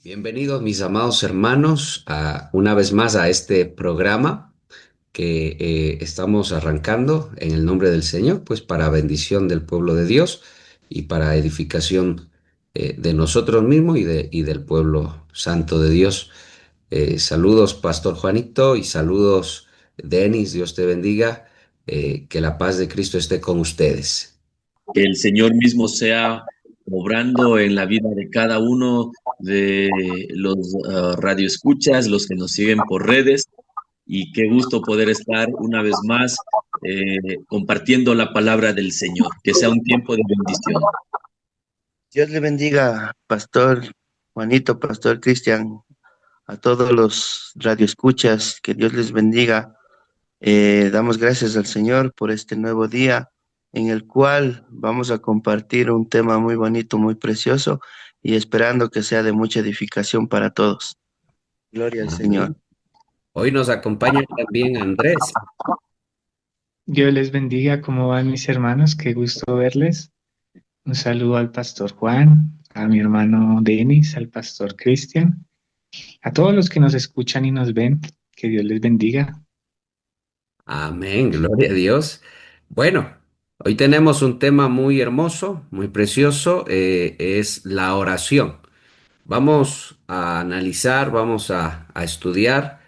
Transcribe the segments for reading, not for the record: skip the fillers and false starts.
Bienvenidos mis amados hermanos una vez más a este programa que estamos arrancando en el nombre del Señor, pues para bendición del pueblo de Dios y para edificación de nosotros mismos y del pueblo santo de Dios. Saludos Pastor Juanito y saludos Denis, Dios te bendiga, que la paz de Cristo esté con ustedes. Que el Señor mismo sea obrando en la vida de cada uno de los radioescuchas, los que nos siguen por redes, y qué gusto poder estar una vez más compartiendo la palabra del Señor. Que sea un tiempo de bendición. Dios le bendiga, Pastor Juanito, Pastor Cristian, a todos los radioescuchas, que Dios les bendiga. Damos gracias al Señor por este nuevo día en el cual vamos a compartir un tema muy bonito, muy precioso y esperando que sea de mucha edificación para todos. Gloria al Señor. Amén. Hoy nos acompaña también Andrés. Dios les bendiga, ¿cómo van mis hermanos? Qué gusto verles. Un saludo al pastor Juan, a mi hermano Denis, al pastor Cristian, a todos los que nos escuchan y nos ven. Que Dios les bendiga. Amén, gloria a Dios. Bueno, hoy tenemos un tema muy hermoso, muy precioso, es la oración. Vamos a analizar, vamos a estudiar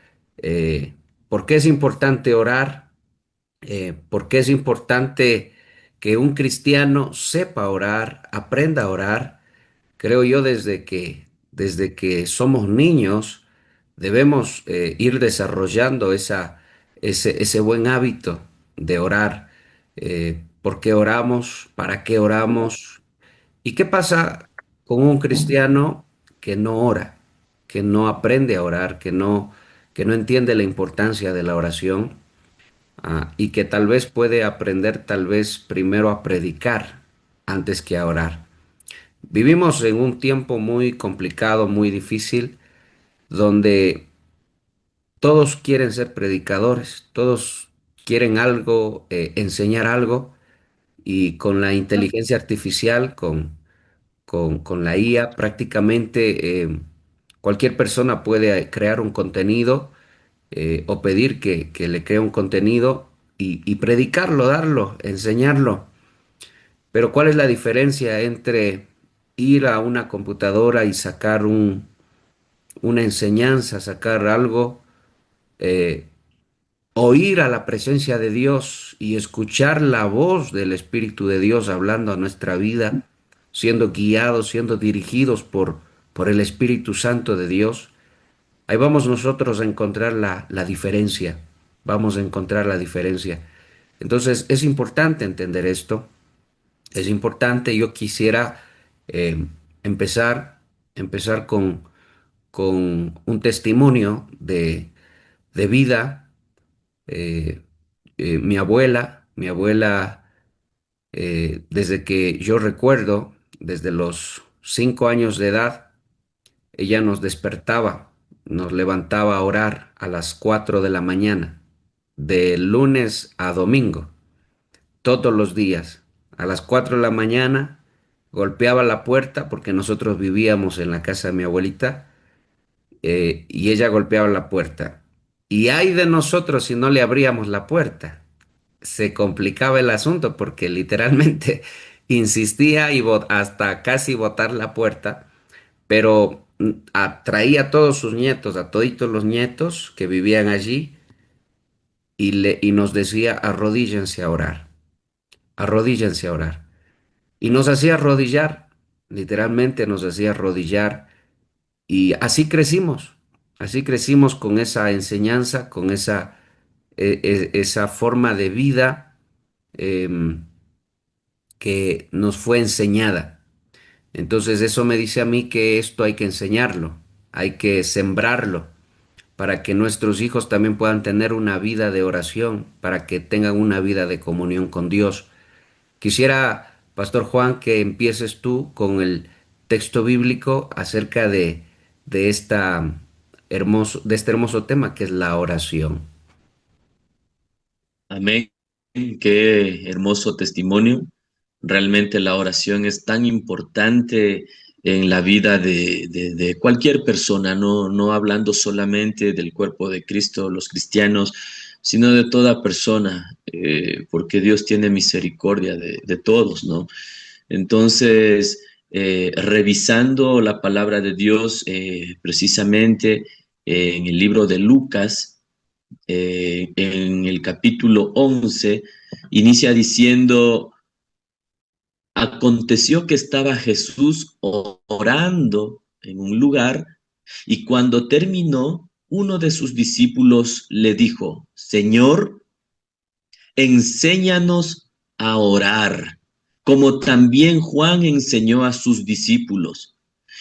por qué es importante orar, por qué es importante que un cristiano sepa orar, aprenda a orar. Creo yo desde que somos niños debemos ir desarrollando ese buen hábito de orar. ¿Por qué oramos? ¿Para qué oramos? ¿Y qué pasa con un cristiano que no ora, que no aprende a orar, que no entiende la importancia de la oración, y que tal vez puede aprender tal vez primero a predicar antes que a orar? Vivimos en un tiempo muy complicado, muy difícil, donde todos quieren ser predicadores, todos quieren algo, enseñar algo, y con la inteligencia artificial, con la IA, prácticamente cualquier persona puede crear un contenido, o pedir que le cree un contenido y predicarlo, darlo, enseñarlo. Pero ¿cuál es la diferencia entre ir a una computadora y sacar una enseñanza, sacar algo, eh, o ir a la presencia de Dios y escuchar la voz del Espíritu de Dios hablando a nuestra vida, siendo guiados, siendo dirigidos por el Espíritu Santo de Dios? Ahí vamos nosotros a encontrar la diferencia, vamos a encontrar la diferencia. Entonces es importante entender esto, es importante. Yo quisiera eh, empezar, empezar con un testimonio de vida. Eh, mi abuela, desde que yo recuerdo, desde los 5 años de edad, ella nos despertaba, nos levantaba a orar a las 4 de la mañana, de lunes a domingo, todos los días. A las 4 de la mañana golpeaba la puerta porque nosotros vivíamos en la casa de mi abuelita, y ella golpeaba la puerta. Y ay de nosotros si no le abríamos la puerta. Se complicaba el asunto porque literalmente insistía y hasta casi botar la puerta, pero atraía a todos sus nietos, a toditos los nietos que vivían allí, y nos decía: arrodíllense a orar, arrodíllense a orar. Y nos hacía arrodillar, literalmente nos hacía arrodillar. Y así crecimos con esa enseñanza, con esa forma de vida em, que nos fue enseñada. Entonces eso me dice a mí que esto hay que enseñarlo, hay que sembrarlo, para que nuestros hijos también puedan tener una vida de oración, para que tengan una vida de comunión con Dios. Quisiera, Pastor Juan, que empieces tú con el texto bíblico acerca de este hermoso tema que es la oración. Amén. Qué hermoso testimonio. Realmente la oración es tan importante en la vida de cualquier persona, no hablando solamente del cuerpo de Cristo, los cristianos, sino de toda persona, porque Dios tiene misericordia de todos, ¿no? Entonces, revisando la palabra de Dios, precisamente en el libro de Lucas, en el capítulo 11, inicia diciendo: aconteció que estaba Jesús orando en un lugar, y cuando terminó, uno de sus discípulos le dijo: Señor, enséñanos a orar, como también Juan enseñó a sus discípulos.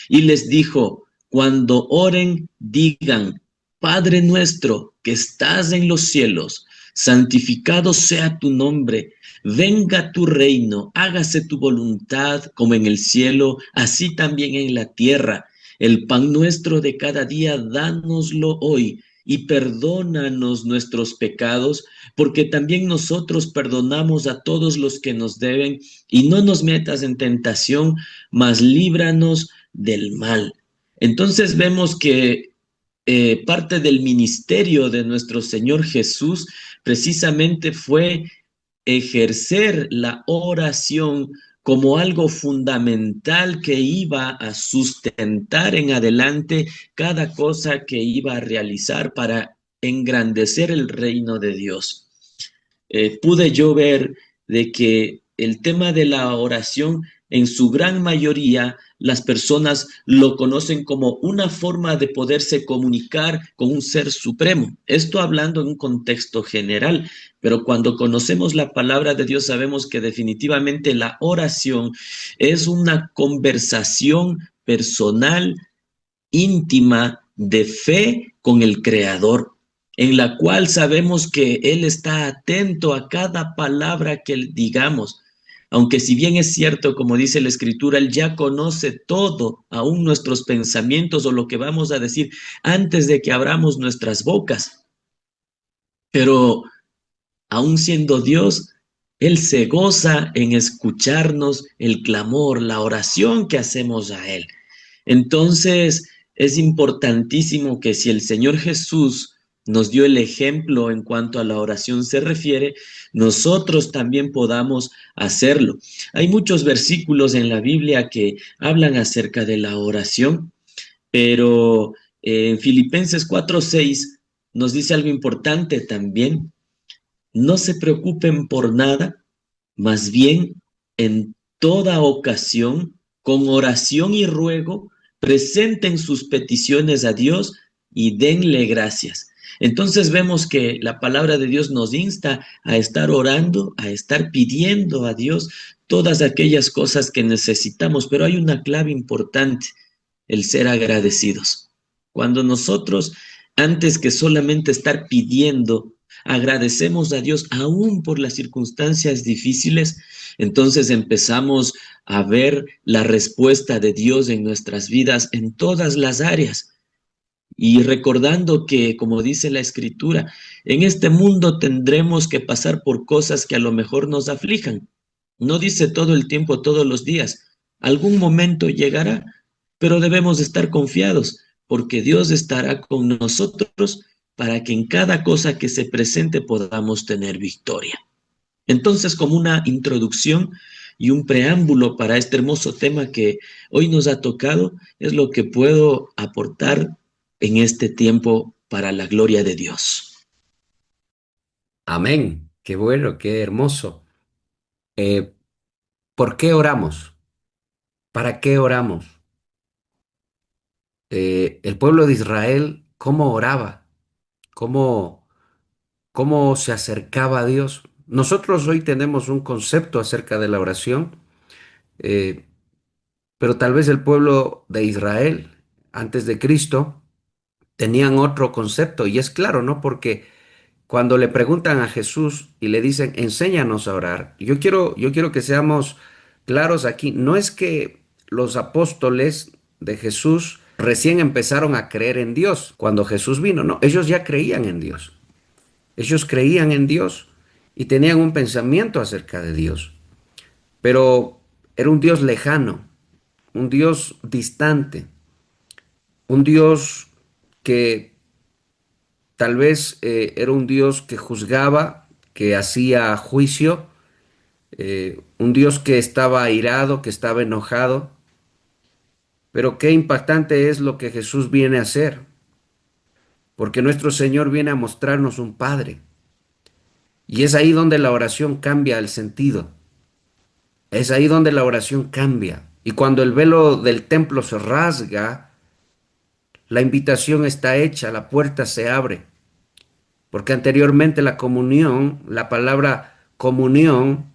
Y les dijo: cuando oren, digan: Padre nuestro que estás en los cielos, santificado sea tu nombre, venga tu reino, hágase tu voluntad como en el cielo, así también en la tierra. El pan nuestro de cada día, dánoslo hoy, y perdónanos nuestros pecados, porque también nosotros perdonamos a todos los que nos deben, y no nos metas en tentación, mas líbranos del mal. Entonces vemos que parte del ministerio de nuestro Señor Jesús precisamente fue ejercer la oración como algo fundamental que iba a sustentar en adelante cada cosa que iba a realizar para engrandecer el reino de Dios. Pude yo ver de que el tema de la oración, en su gran mayoría, las personas lo conocen como una forma de poderse comunicar con un ser supremo. Esto hablando en un contexto general, pero cuando conocemos la palabra de Dios sabemos que definitivamente la oración es una conversación personal, íntima, de fe con el Creador, en la cual sabemos que Él está atento a cada palabra que digamos. Aunque si bien es cierto, como dice la Escritura, Él ya conoce todo, aún nuestros pensamientos o lo que vamos a decir antes de que abramos nuestras bocas. Pero aún siendo Dios, Él se goza en escucharnos el clamor, la oración que hacemos a Él. Entonces, es importantísimo que si el Señor Jesús nos dio el ejemplo en cuanto a la oración se refiere, nosotros también podamos hacerlo. Hay muchos versículos en la Biblia que hablan acerca de la oración, pero en Filipenses 4:6 nos dice algo importante también. No se preocupen por nada, más bien en toda ocasión, con oración y ruego, presenten sus peticiones a Dios y denle gracias. Entonces vemos que la palabra de Dios nos insta a estar orando, a estar pidiendo a Dios todas aquellas cosas que necesitamos, pero hay una clave importante: el ser agradecidos. Cuando nosotros, antes que solamente estar pidiendo, agradecemos a Dios aún por las circunstancias difíciles, entonces empezamos a ver la respuesta de Dios en nuestras vidas en todas las áreas. Y recordando que, como dice la Escritura, en este mundo tendremos que pasar por cosas que a lo mejor nos aflijan. No dice todo el tiempo, todos los días. Algún momento llegará, pero debemos estar confiados, porque Dios estará con nosotros para que en cada cosa que se presente podamos tener victoria. Entonces, como una introducción y un preámbulo para este hermoso tema que hoy nos ha tocado, es lo que puedo aportar en este tiempo para la gloria de Dios. Amén. Qué bueno, qué hermoso. Eh, ¿Por qué oramos? ¿Para qué oramos? El pueblo de Israel, ¿cómo oraba? ¿Cómo, cómo se acercaba a Dios? Nosotros hoy tenemos un concepto acerca de la oración, eh, pero tal vez el pueblo de Israel, antes de Cristo, tenían otro concepto. Y es claro, ¿no? Porque cuando le preguntan a Jesús y le dicen, enséñanos a orar, yo quiero que seamos claros aquí. No es que los apóstoles de Jesús recién empezaron a creer en Dios cuando Jesús vino, no, ellos ya creían en Dios. Ellos creían en Dios y tenían un pensamiento acerca de Dios, pero era un Dios lejano, un Dios distante, un Dios que tal vez era un Dios que juzgaba, que hacía juicio, un Dios que estaba airado, que estaba enojado. Pero qué impactante es lo que Jesús viene a hacer, porque nuestro Señor viene a mostrarnos un Padre. Y es ahí donde la oración cambia el sentido. Es ahí donde la oración cambia. Y cuando el velo del templo se rasga, la invitación está hecha, la puerta se abre. Porque anteriormente la comunión, la palabra comunión,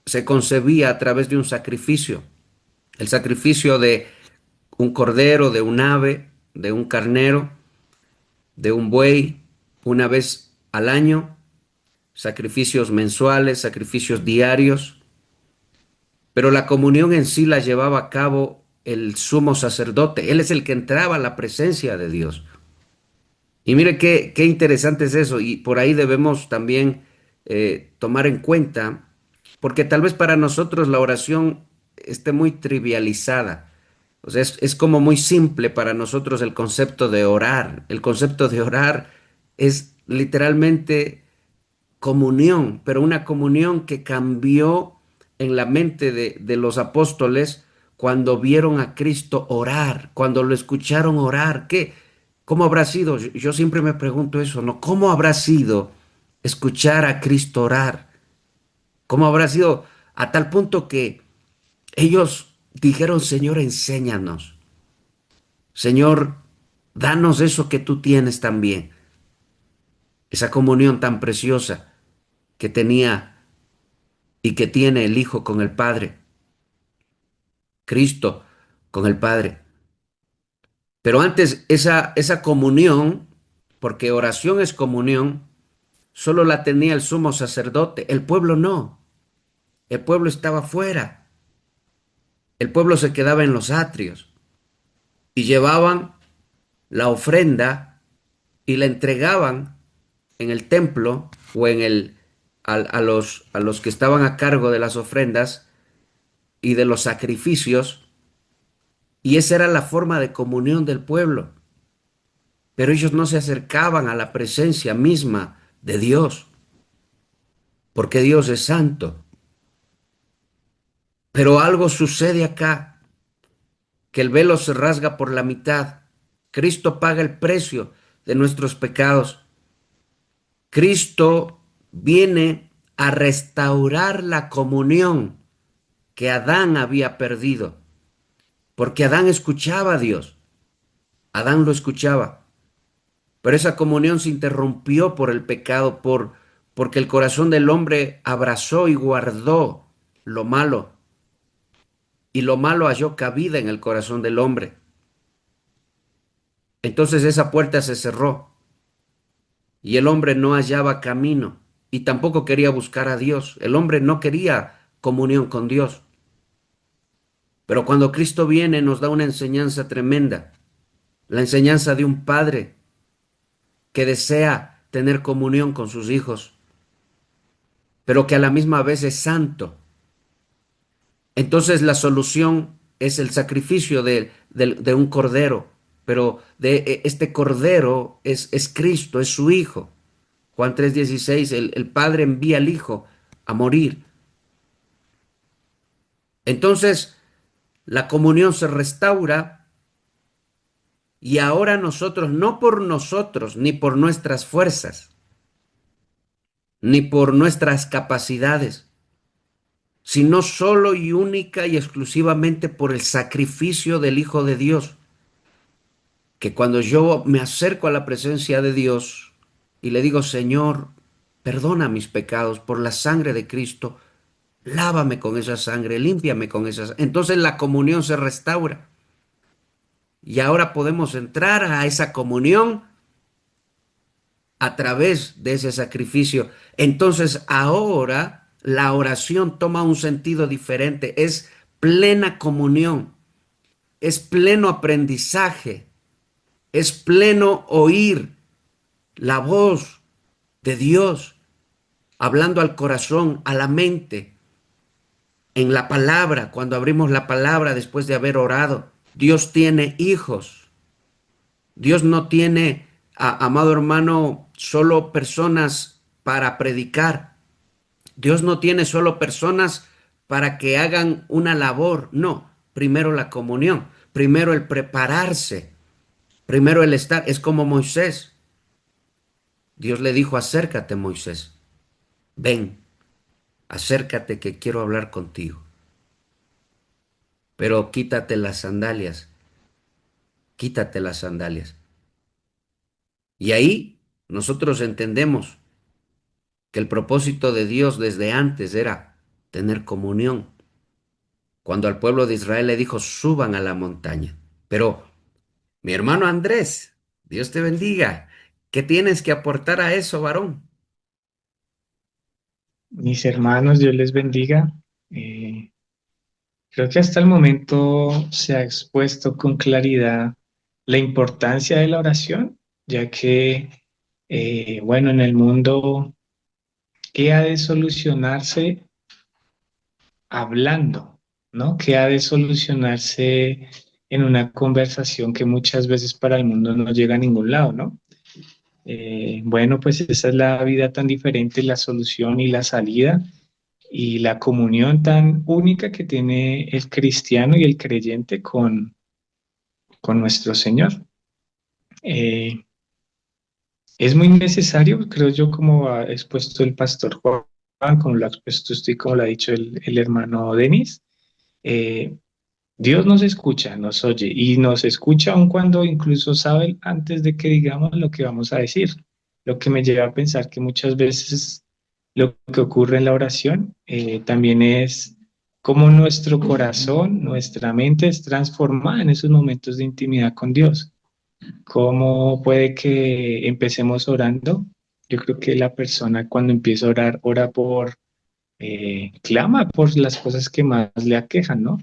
se concebía a través de un sacrificio. El sacrificio de un cordero, de un ave, de un carnero, de un buey, una vez al año, sacrificios mensuales, sacrificios diarios. Pero la comunión en sí la llevaba a cabo el sumo sacerdote. Él es el que entraba a la presencia de Dios. Y mire qué interesante es eso. Y por ahí debemos también tomar en cuenta, porque tal vez para nosotros la oración esté muy trivializada. O sea, es como muy simple para nosotros el concepto de orar. El concepto de orar es literalmente comunión, pero una comunión que cambió en la mente de los apóstoles cuando vieron a Cristo orar, cuando lo escucharon orar. ¿Qué? ¿Cómo habrá sido? Yo siempre me pregunto eso, ¿no? ¿Cómo habrá sido escuchar a Cristo orar? ¿Cómo habrá sido a tal punto que ellos dijeron, Señor, enséñanos? Señor, danos eso que tú tienes también, esa comunión tan preciosa que tenía y que tiene el Hijo con el Padre, Cristo con el Padre. Pero antes esa comunión, porque oración es comunión, solo la tenía el sumo sacerdote, el pueblo no, el pueblo estaba fuera, el pueblo se quedaba en los atrios y llevaban la ofrenda y la entregaban en el templo o a los que estaban a cargo de las ofrendas y de los sacrificios. Y esa era la forma de comunión del pueblo. Pero ellos no se acercaban a la presencia misma de Dios, porque Dios es santo. Pero algo sucede acá, que el velo se rasga por la mitad. Cristo paga el precio de nuestros pecados. Cristo viene a restaurar la comunión que Adán había perdido, porque Adán escuchaba a Dios. Adán lo escuchaba. Pero esa comunión se interrumpió por el pecado, porque el corazón del hombre abrazó y guardó lo malo, y lo malo halló cabida en el corazón del hombre. Entonces esa puerta se cerró y el hombre no hallaba camino y tampoco quería buscar a Dios. El hombre no quería comunión con Dios. Pero cuando Cristo viene nos da una enseñanza tremenda, la enseñanza de un padre que desea tener comunión con sus hijos, pero que a la misma vez es santo. Entonces la solución es el sacrificio de un cordero, pero este cordero es Cristo, es su Hijo. Juan 3:16, el Padre envía al Hijo a morir. Entonces la comunión se restaura y ahora nosotros, no por nosotros, ni por nuestras fuerzas, ni por nuestras capacidades, sino solo y única y exclusivamente por el sacrificio del Hijo de Dios, que cuando yo me acerco a la presencia de Dios y le digo, Señor, perdona mis pecados por la sangre de Cristo, lávame con esa sangre, límpiame con esa sangre. Entonces la comunión se restaura. Y ahora podemos entrar a esa comunión a través de ese sacrificio. Entonces ahora la oración toma un sentido diferente, es plena comunión, es pleno aprendizaje, es pleno oír la voz de Dios hablando al corazón, a la mente. en la palabra, cuando abrimos la palabra después de haber orado. Dios tiene hijos. Dios no tiene, amado hermano, solo personas para predicar. Dios no tiene solo personas para que hagan una labor. No, primero la comunión, primero el prepararse, primero el estar. Es como Moisés. Dios le dijo, acércate, Moisés. Ven, acércate que quiero hablar contigo. Pero quítate las sandalias, quítate las sandalias. Y ahí nosotros entendemos que el propósito de Dios desde antes era tener comunión. Cuando al pueblo de Israel le dijo, suban a la montaña. Pero, mi hermano Andrés, Dios te bendiga. ¿Qué tienes que aportar a eso, varón? Mis hermanos, Dios les bendiga. Eh, Creo que hasta el momento se ha expuesto con claridad la importancia de la oración, ya que, bueno, en el mundo, ¿qué ha de solucionarse hablando? ¿No? ¿Qué ha de solucionarse en una conversación que muchas veces para el mundo no llega a ningún lado, ¿no? Bueno, pues esa es la vida tan diferente, la solución y la salida y la comunión tan única que tiene el cristiano y el creyente con nuestro Señor. Eh, es muy necesario, creo yo, como ha expuesto el pastor Juan, como lo ha expuesto usted, como lo ha dicho el hermano Denis. eh, Dios nos escucha, nos oye y nos escucha aun cuando incluso sabe antes de que digamos lo que vamos a decir. Lo que me lleva a pensar que muchas veces lo que ocurre en la oración también es cómo nuestro corazón, nuestra mente es transformada en esos momentos de intimidad con Dios. ¿Cómo puede que empecemos orando? Yo creo que la persona cuando empieza a orar, ora clama por las cosas que más le aquejan, ¿no?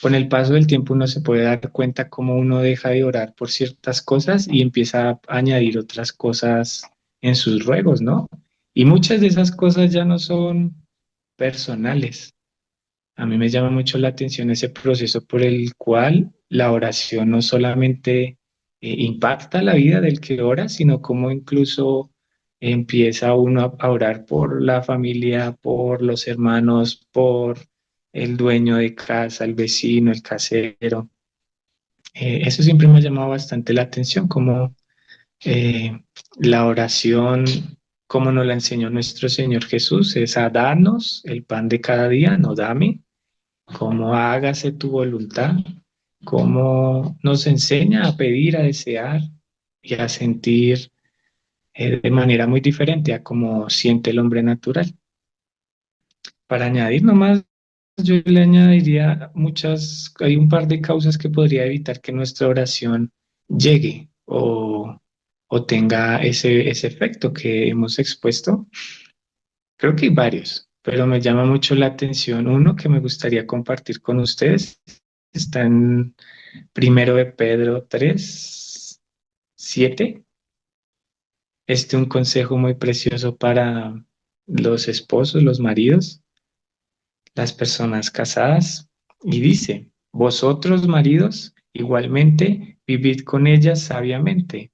Con el paso del tiempo uno se puede dar cuenta cómo uno deja de orar por ciertas cosas y empieza a añadir otras cosas en sus ruegos, ¿no? Y muchas de esas cosas ya no son personales. A mí me llama mucho la atención ese proceso por el cual la oración no solamente impacta la vida del que ora, sino cómo incluso empieza uno a orar por la familia, por los hermanos, por el dueño de casa, el vecino, el casero. Eso siempre me ha llamado bastante la atención, como la oración, como nos la enseñó nuestro Señor Jesús, es a darnos el pan de cada día, no dame, como hágase tu voluntad, como nos enseña a pedir, a desear y a sentir de manera muy diferente a como siente el hombre natural. Para añadir nomás, yo le añadiría hay un par de causas que podría evitar que nuestra oración llegue o tenga ese efecto que hemos expuesto. Creo que hay varios, pero me llama mucho la atención uno que me gustaría compartir con ustedes. Está en Primero de Pedro 3:7. Un consejo muy precioso para los esposos, los maridos, las personas casadas. Y dice, vosotros maridos, igualmente, vivid con ellas sabiamente,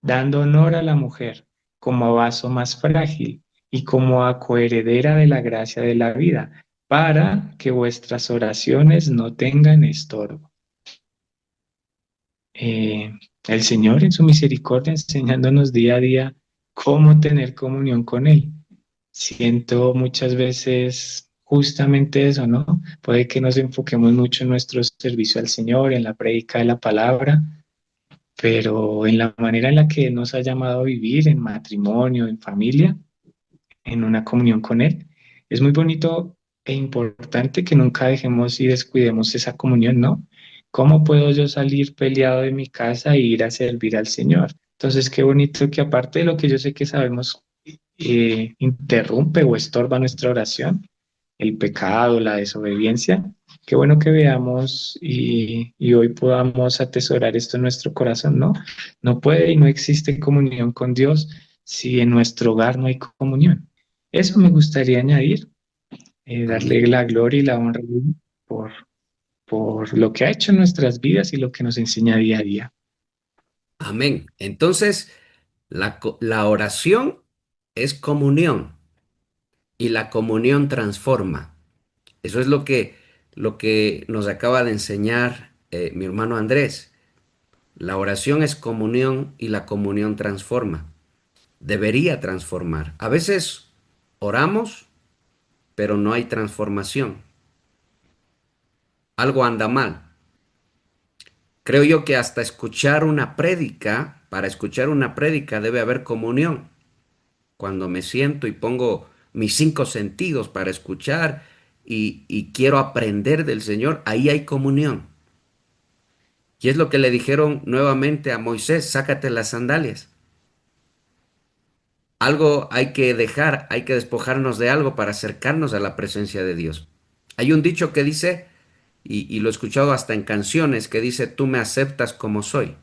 dando honor a la mujer como vaso más frágil y como a coheredera de la gracia de la vida, para que vuestras oraciones no tengan estorbo. eh, el Señor en su misericordia enseñándonos día a día cómo tener comunión con Él. Siento muchas veces justamente eso, ¿no? Puede que nos enfoquemos mucho en nuestro servicio al Señor, en la prédica de la palabra, pero en la manera en la que Él nos ha llamado a vivir, en matrimonio, en familia, en una comunión con Él, es muy bonito e importante que nunca dejemos y descuidemos esa comunión, ¿no? ¿Cómo puedo yo salir peleado de mi casa e ir a servir al Señor? Entonces, qué bonito que aparte de lo que yo sé que sabemos, interrumpe o estorba nuestra oración, el pecado, la desobediencia, qué bueno que veamos y hoy podamos atesorar esto en nuestro corazón, ¿no? No puede y no existe comunión con Dios si en nuestro hogar no hay comunión. Eso me gustaría añadir. darle Amén. la gloria y la honra por, por lo que ha hecho en nuestras vidas y lo que nos enseña día a día. Amén. Entonces, la oración es comunión y la comunión transforma. Eso es lo que nos acaba de enseñar mi hermano Andrés. La oración es comunión y la comunión transforma. Debería transformar. A veces oramos, pero no hay transformación. Algo anda mal. Creo yo que hasta escuchar una prédica, para escuchar una prédica debe haber comunión. Cuando me siento y pongo mis cinco sentidos para escuchar y quiero aprender del Señor, ahí hay comunión. Y es lo que le dijeron nuevamente a Moisés, sácate las sandalias. Algo hay que dejar, hay que despojarnos de algo para acercarnos a la presencia de Dios. Hay un dicho que dice, y lo he escuchado hasta en canciones, que dice, tú me aceptas como soy.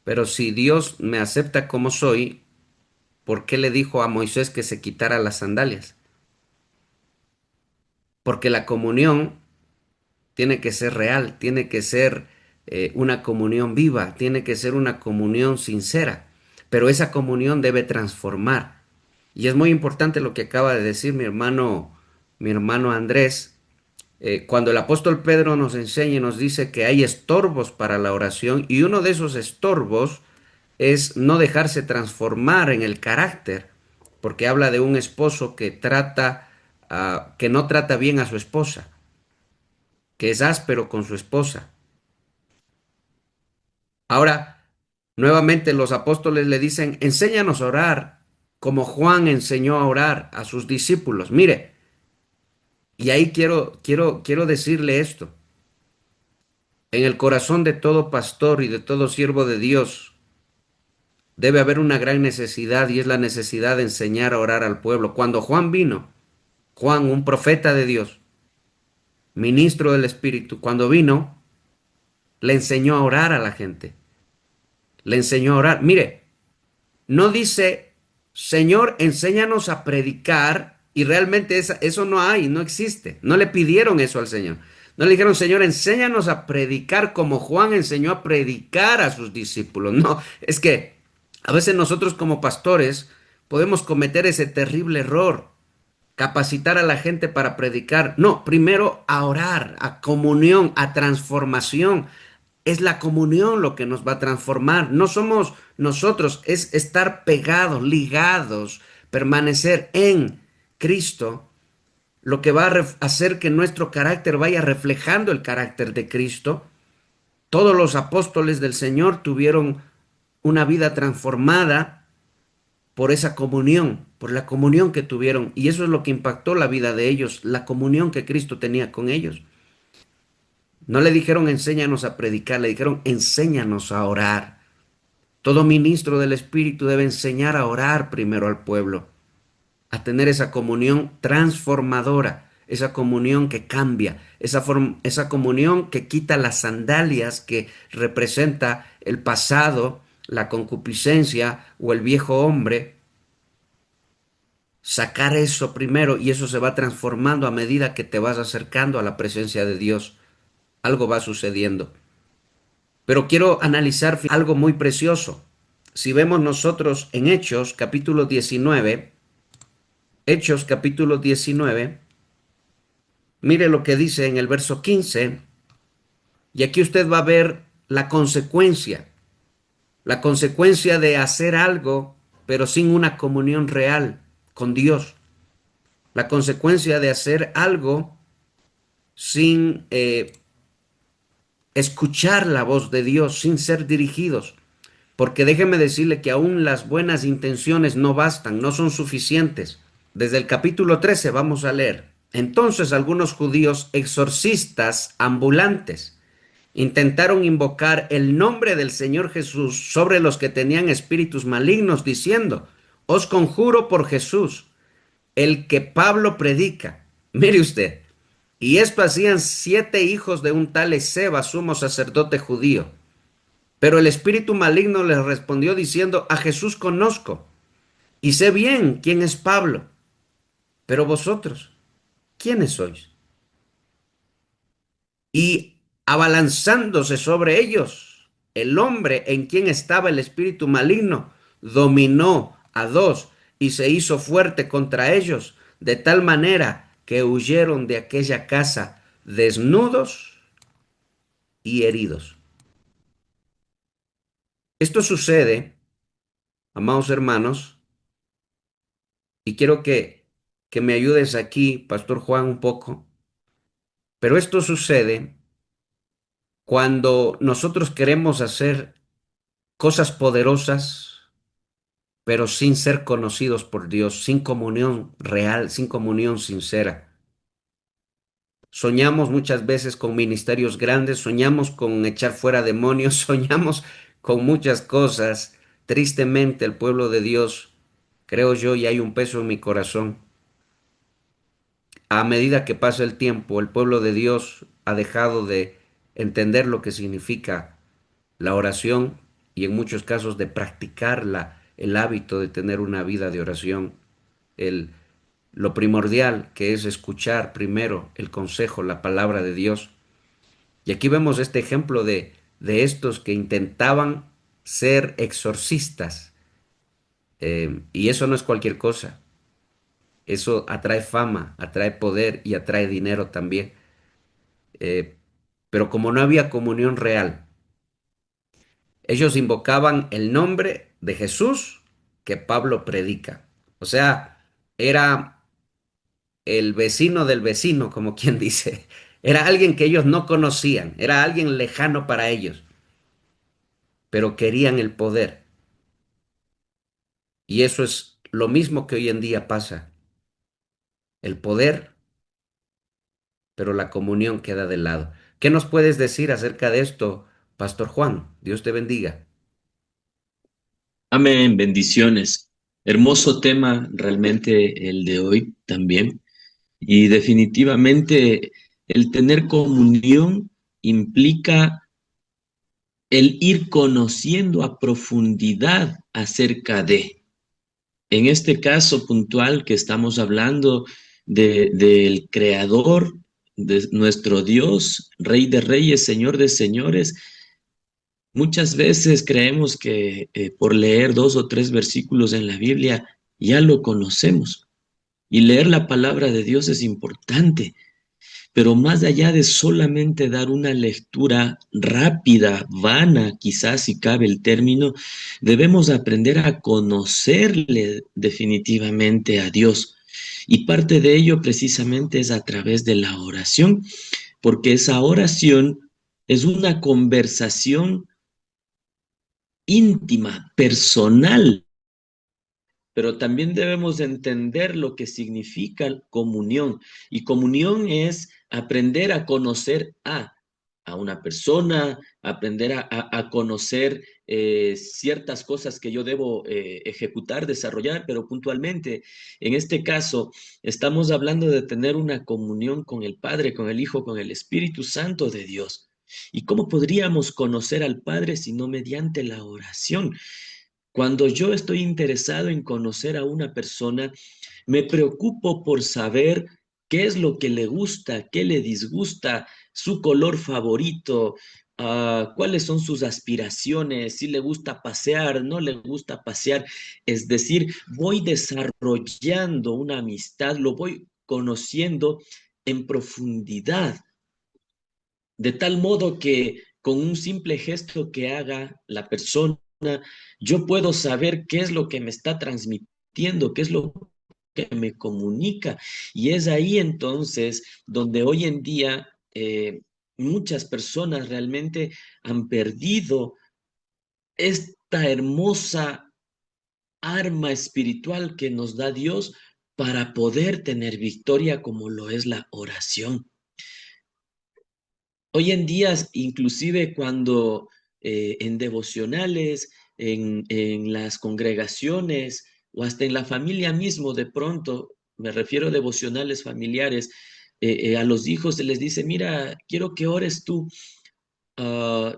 Pero si Dios me acepta como soy, ¿por qué le dijo a Moisés que se quitara las sandalias? Porque la comunión tiene que ser real, tiene que ser una comunión viva, tiene que ser una comunión sincera, pero esa comunión debe transformar. Y es muy importante lo que acaba de decir mi hermano Andrés, cuando el apóstol Pedro nos enseña y nos dice que hay estorbos para la oración y uno de esos estorbos es no dejarse transformar en el carácter, porque habla de un esposo que que no trata bien a su esposa, que es áspero con su esposa. Ahora, nuevamente los apóstoles le dicen, enséñanos a orar como Juan enseñó a orar a sus discípulos. Mire, y ahí quiero decirle esto. En el corazón de todo pastor y de todo siervo de Dios debe haber una gran necesidad y es la necesidad de enseñar a orar al pueblo. Cuando Juan vino, Juan, un profeta de Dios, ministro del Espíritu, cuando vino, le enseñó a orar a la gente. Le enseñó a orar. Mire, no dice, Señor, enséñanos a predicar, y realmente eso no hay, no existe. No le pidieron eso al Señor. No le dijeron, Señor, enséñanos a predicar como Juan enseñó a predicar a sus discípulos. No, es que a veces nosotros como pastores podemos cometer ese terrible error, capacitar a la gente para predicar. No, primero a orar, a comunión, a transformación. Es la comunión lo que nos va a transformar. No somos nosotros, es estar pegados, ligados, permanecer en Cristo, lo que va a hacer que nuestro carácter vaya reflejando el carácter de Cristo. Todos los apóstoles del Señor tuvieron una vida transformada por esa comunión, por la comunión que tuvieron. Y eso es lo que impactó la vida de ellos, la comunión que Cristo tenía con ellos. No le dijeron enséñanos a predicar, le dijeron enséñanos a orar. Todo ministro del Espíritu debe enseñar a orar primero al pueblo, a tener esa comunión transformadora, esa comunión que cambia, esa comunión que quita las sandalias que representa el pasado, la concupiscencia o el viejo hombre. Sacar eso primero y eso se va transformando a medida que te vas acercando a la presencia de Dios. Algo va sucediendo. Pero quiero analizar algo muy precioso. Si vemos nosotros en Hechos capítulo 19, mire lo que dice en el verso 15, y aquí usted va a ver la consecuencia de hacer algo, pero sin una comunión real con Dios, la consecuencia de hacer algo sin escuchar la voz de Dios, sin ser dirigidos. Porque déjeme decirle que aún las buenas intenciones no bastan, no son suficientes. Desde el capítulo 13 vamos a leer. Entonces algunos judíos exorcistas ambulantes intentaron invocar el nombre del Señor Jesús sobre los que tenían espíritus malignos, diciendo, os conjuro por Jesús, el que Pablo predica. Mire usted, y esto hacían 7 hijos de un tal Esceva, sumo sacerdote judío. Pero el espíritu maligno les respondió diciendo, a Jesús conozco y sé bien quién es Pablo, pero vosotros, ¿quiénes sois? Y abalanzándose sobre ellos, el hombre en quien estaba el espíritu maligno dominó a dos y se hizo fuerte contra ellos, de tal manera que huyeron de aquella casa desnudos y heridos. Esto sucede, amados hermanos, y quiero que me ayudes aquí, Pastor Juan, un poco, pero esto sucede cuando nosotros queremos hacer cosas poderosas, pero sin ser conocidos por Dios, sin comunión real, sin comunión sincera. Soñamos muchas veces con ministerios grandes, soñamos con echar fuera demonios, soñamos con muchas cosas. Tristemente, el pueblo de Dios, creo yo, y hay un peso en mi corazón. A medida que pasa el tiempo, el pueblo de Dios ha dejado de entender lo que significa la oración y en muchos casos de practicar el hábito de tener una vida de oración. El, lo primordial que es escuchar primero el consejo, la palabra de Dios. Y aquí vemos este ejemplo de estos que intentaban ser exorcistas. Y eso no es cualquier cosa. Eso atrae fama, atrae poder y atrae dinero también. Eh, pero como no había comunión real, ellos invocaban el nombre de Jesús que Pablo predica. O sea, era el vecino del vecino, como quien dice. Era alguien que ellos no conocían, era alguien lejano para ellos, pero querían el poder. Y eso es lo mismo que hoy en día pasa. El poder, pero la comunión queda de lado. ¿Qué nos puedes decir acerca de esto, Pastor Juan? Dios te bendiga. Amén, bendiciones. Hermoso tema realmente el de hoy también. Y definitivamente el tener comunión implica el ir conociendo a profundidad acerca de. En este caso puntual que estamos hablando del Creador, de nuestro Dios, Rey de Reyes, Señor de Señores, muchas veces creemos que por leer 2 o 3 versículos en la Biblia ya lo conocemos. Y leer la palabra de Dios es importante, pero más allá de solamente dar una lectura rápida, vana, quizás si cabe el término, debemos aprender a conocerle definitivamente a Dios. Y parte de ello precisamente es a través de la oración, porque esa oración es una conversación íntima, personal, pero también debemos entender lo que significa comunión. Y comunión es aprender a conocer a una persona, aprender a conocer ciertas cosas que yo debo ejecutar, desarrollar, pero puntualmente, en este caso, estamos hablando de tener una comunión con el Padre, con el Hijo, con el Espíritu Santo de Dios. ¿Y cómo podríamos conocer al Padre si no mediante la oración? Cuando yo estoy interesado en conocer a una persona, me preocupo por saber qué es lo que le gusta, qué le disgusta, su color favorito, cuáles son sus aspiraciones, si le gusta pasear, no le gusta pasear. Es decir, voy desarrollando una amistad, lo voy conociendo en profundidad, de tal modo que con un simple gesto que haga la persona, yo puedo saber qué es lo que me está transmitiendo, qué es lo que me comunica. Y es ahí entonces donde hoy en día muchas personas realmente han perdido esta hermosa arma espiritual que nos da Dios para poder tener victoria como lo es la oración. Hoy en día, inclusive cuando en devocionales, en las congregaciones o hasta en la familia mismo, de pronto, me refiero a devocionales familiares, a los hijos se les dice, mira, quiero que ores tú.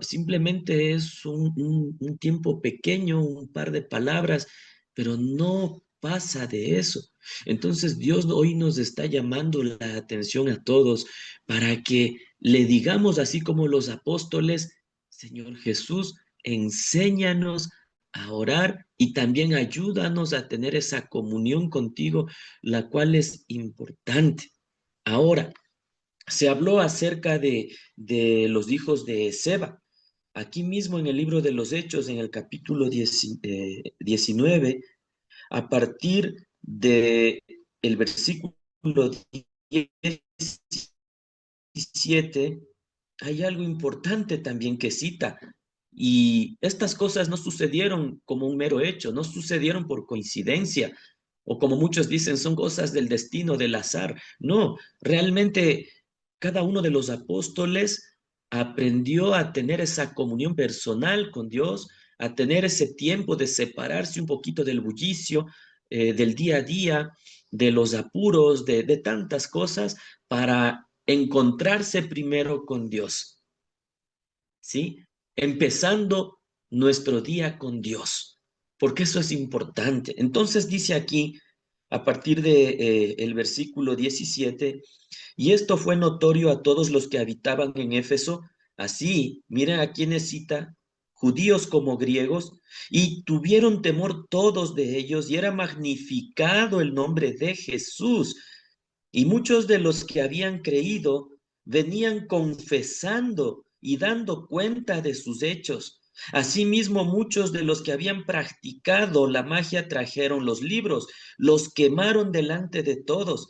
Simplemente es un tiempo pequeño, un par de palabras, pero no pasa de eso. Entonces Dios hoy nos está llamando la atención a todos para que le digamos así como los apóstoles, Señor Jesús, enséñanos a orar y también ayúdanos a tener esa comunión contigo, la cual es importante. Ahora, se habló acerca de los hijos de Seba. Aquí mismo en el libro de los Hechos, en el capítulo 19, a partir de el versículo 17, hay algo importante también que cita. Y estas cosas no sucedieron como un mero hecho, no sucedieron por coincidencia, o como muchos dicen, son cosas del destino, del azar. No, realmente cada uno de los apóstoles aprendió a tener esa comunión personal con Dios, a tener ese tiempo de separarse un poquito del bullicio, del día a día, de los apuros, de tantas cosas, para encontrarse primero con Dios, ¿sí? Empezando nuestro día con Dios, porque eso es importante. Entonces dice aquí, a partir de el versículo 17, y esto fue notorio a todos los que habitaban en Éfeso, así, miren a quienes cita, judíos como griegos, y tuvieron temor todos de ellos, y era magnificado el nombre de Jesús. Y muchos de los que habían creído venían confesando y dando cuenta de sus hechos. Asimismo, muchos de los que habían practicado la magia trajeron los libros, los quemaron delante de todos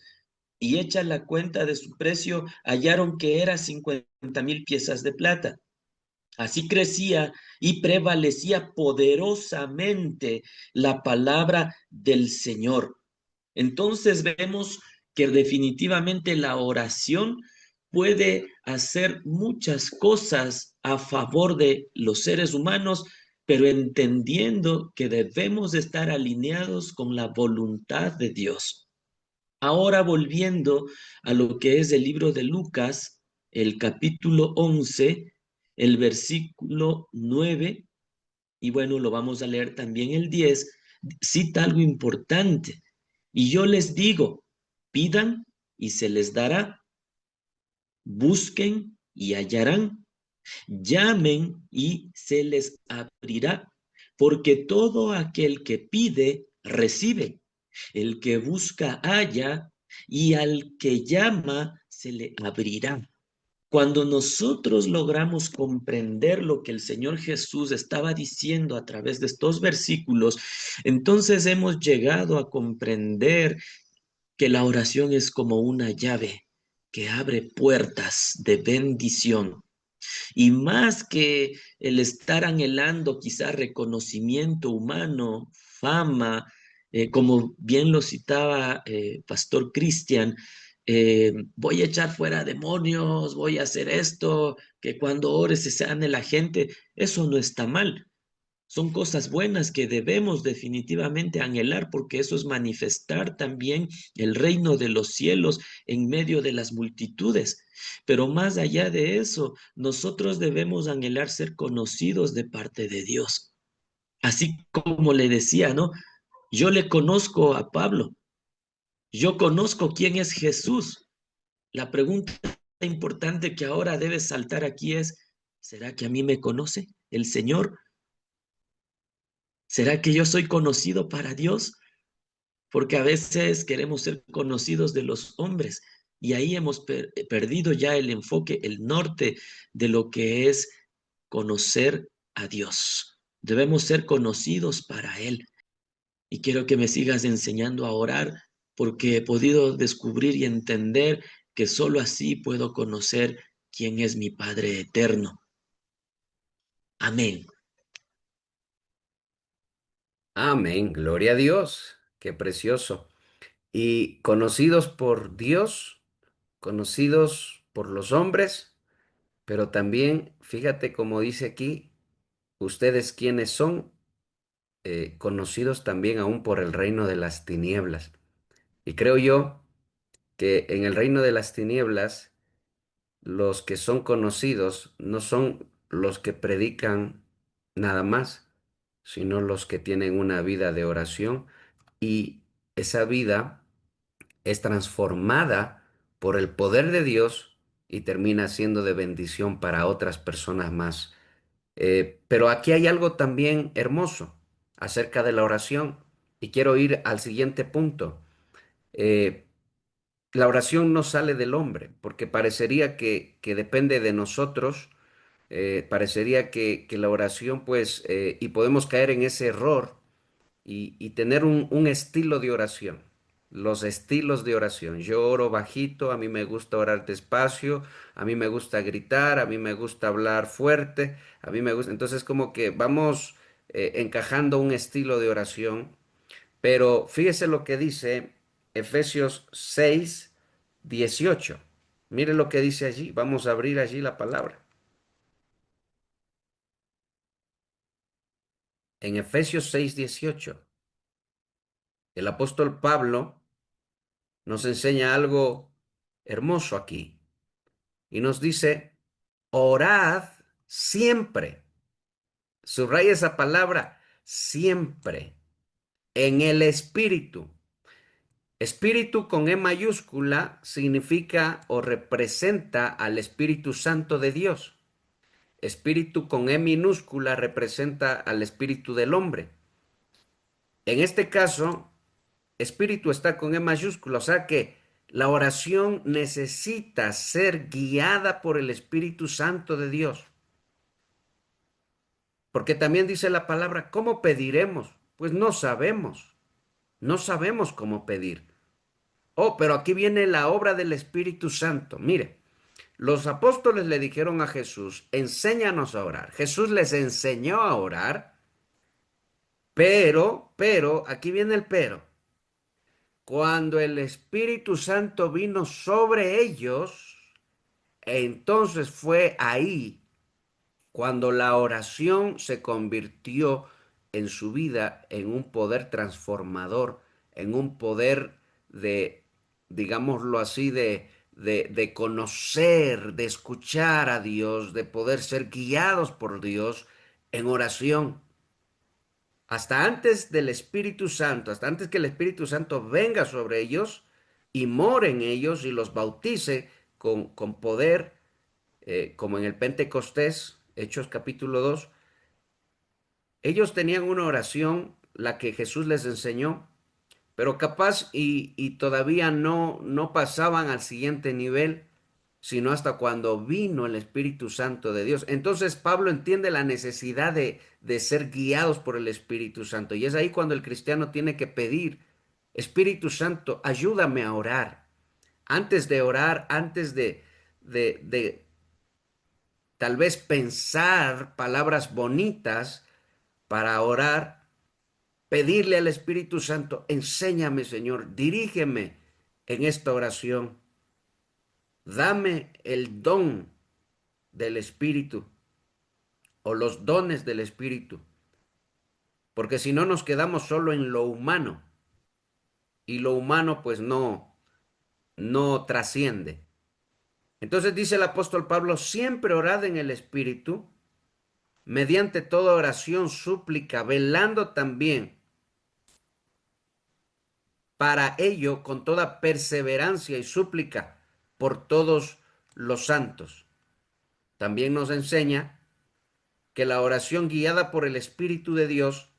y hecha la cuenta de su precio, hallaron que era 50,000 piezas de plata. Así crecía y prevalecía poderosamente la palabra del Señor. Entonces vemos que definitivamente la oración puede hacer muchas cosas a favor de los seres humanos, pero entendiendo que debemos estar alineados con la voluntad de Dios. Ahora volviendo a lo que es el libro de Lucas, el capítulo 11, el versículo 9, y bueno, lo vamos a leer también el 10, cita algo importante. Y yo les digo, pidan y se les dará, busquen y hallarán, llamen y se les abrirá, porque todo aquel que pide, recibe, el que busca, halla, y al que llama, se le abrirá. Cuando nosotros logramos comprender lo que el Señor Jesús estaba diciendo a través de estos versículos, entonces hemos llegado a comprender que la oración es como una llave que abre puertas de bendición. Y más que el estar anhelando quizás reconocimiento humano, fama, como bien lo citaba Pastor Cristian, voy a echar fuera demonios, voy a hacer esto, que cuando ores se sane la gente, eso no está mal. Son cosas buenas que debemos definitivamente anhelar porque eso es manifestar también el reino de los cielos en medio de las multitudes. Pero más allá de eso, nosotros debemos anhelar ser conocidos de parte de Dios. Así como le decía, ¿no? Yo le conozco a Pablo, yo conozco quién es Jesús. La pregunta importante que ahora debe saltar aquí es, ¿será que a mí me conoce el Señor? ¿Será que yo soy conocido para Dios? Porque a veces queremos ser conocidos de los hombres y ahí hemos perdido ya el enfoque, el norte de lo que es conocer a Dios. Debemos ser conocidos para Él. Y quiero que me sigas enseñando a orar porque he podido descubrir y entender que solo así puedo conocer quién es mi Padre eterno. Amén. Amén, gloria a Dios, qué precioso. Y conocidos por Dios, conocidos por los hombres, pero también, fíjate como dice aquí, ustedes quiénes son, conocidos también aún por el reino de las tinieblas. Y creo yo que en el reino de las tinieblas, los que son conocidos no son los que predican nada más, sino los que tienen una vida de oración y esa vida es transformada por el poder de Dios y termina siendo de bendición para otras personas más. Pero aquí hay algo también hermoso acerca de la oración y quiero ir al siguiente punto. Eh, la oración no sale del hombre porque parecería que depende de nosotros, parecería que la oración pues, y podemos caer en ese error y tener un estilo de oración. Los estilos de oración. Yo oro bajito, a mí me gusta orar despacio, a mí me gusta gritar, a mí me gusta hablar fuerte, a mí me gusta. Entonces como que vamos encajando un estilo de oración. Pero fíjese lo que dice Efesios 6:18. Mire lo que dice allí. Vamos a abrir allí la palabra. En Efesios 6:18, el apóstol Pablo nos enseña algo hermoso aquí y nos dice, orad siempre. Subraya esa palabra, siempre, en el Espíritu. Espíritu con E mayúscula significa o representa al Espíritu Santo de Dios. Espíritu con E minúscula representa al Espíritu del hombre. En este caso, Espíritu está con E mayúscula, o sea que la oración necesita ser guiada por el Espíritu Santo de Dios. Porque también dice la palabra, ¿cómo pediremos? Pues no sabemos cómo pedir. Oh, pero aquí viene la obra del Espíritu Santo. Mire, los apóstoles le dijeron a Jesús, enséñanos a orar. Jesús les enseñó a orar, aquí viene el pero. Cuando el Espíritu Santo vino sobre ellos, entonces fue ahí cuando la oración se convirtió en su vida en un poder transformador, en un poder de, digámoslo así, de conocer, de escuchar a Dios, de poder ser guiados por Dios en oración. Hasta antes del Espíritu Santo, hasta antes que el Espíritu Santo venga sobre ellos y more en ellos y los bautice con poder, como en el Pentecostés, Hechos capítulo 2, ellos tenían una oración, la que Jesús les enseñó, pero capaz y todavía no pasaban al siguiente nivel, sino hasta cuando vino el Espíritu Santo de Dios. Entonces Pablo entiende la necesidad de ser guiados por el Espíritu Santo. Y es ahí cuando el cristiano tiene que pedir, Espíritu Santo, ayúdame a orar. Antes de orar, antes de tal vez pensar palabras bonitas para orar, pedirle al Espíritu Santo, enséñame, Señor, dirígeme en esta oración. Dame el don del Espíritu o los dones del Espíritu, porque si no nos quedamos solo en lo humano y lo humano pues no trasciende. Entonces dice el apóstol Pablo, siempre orad en el Espíritu, mediante toda oración, súplica, velando también para ello con toda perseverancia y súplica por todos los santos. También nos enseña que la oración guiada por el Espíritu de Dios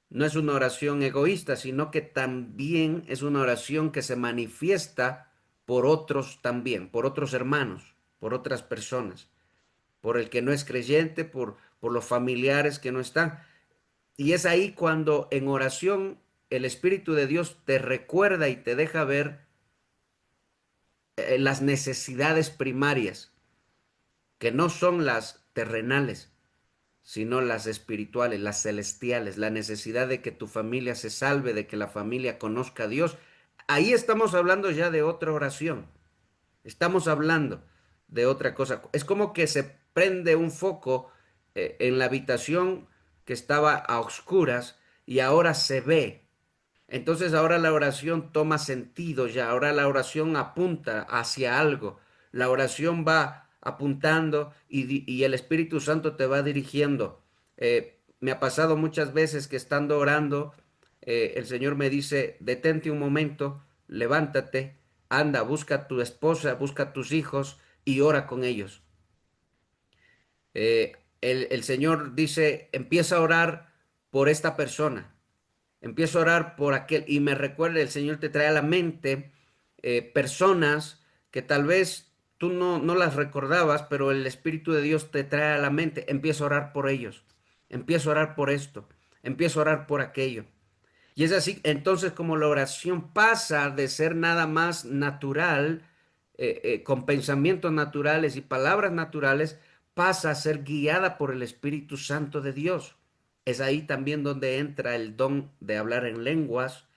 no es una oración egoísta, sino que también es una oración que se manifiesta por otros también, por otros hermanos, por otras personas, por el que no es creyente, por los familiares que no están. Y es ahí cuando en oración el Espíritu de Dios te recuerda y te deja ver las necesidades primarias, que no son las terrenales, sino las espirituales, las celestiales, la necesidad de que tu familia se salve, de que la familia conozca a Dios. Ahí estamos hablando ya de otra oración, estamos hablando de otra cosa. Es como que se prende un foco en la habitación que estaba a oscuras y ahora se ve. Entonces ahora la oración toma sentido ya, ahora la oración apunta hacia algo, la oración va apuntando y el Espíritu Santo te va dirigiendo. Me ha pasado muchas veces que estando orando, el Señor me dice, detente un momento, levántate, anda, busca a tu esposa, busca a tus hijos y ora con ellos. El Señor dice, empieza a orar por esta persona, empieza a orar por aquel, y me recuerda, el Señor te trae a la mente personas que tal vez tú no las recordabas, pero el Espíritu de Dios te trae a la mente, empieza a orar por ellos, empieza a orar por esto, empieza a orar por aquello. Y es así, entonces como la oración pasa de ser nada más natural, con pensamientos naturales y palabras naturales, pasa a ser guiada por el Espíritu Santo de Dios. Es ahí también donde entra el don de hablar en lenguas,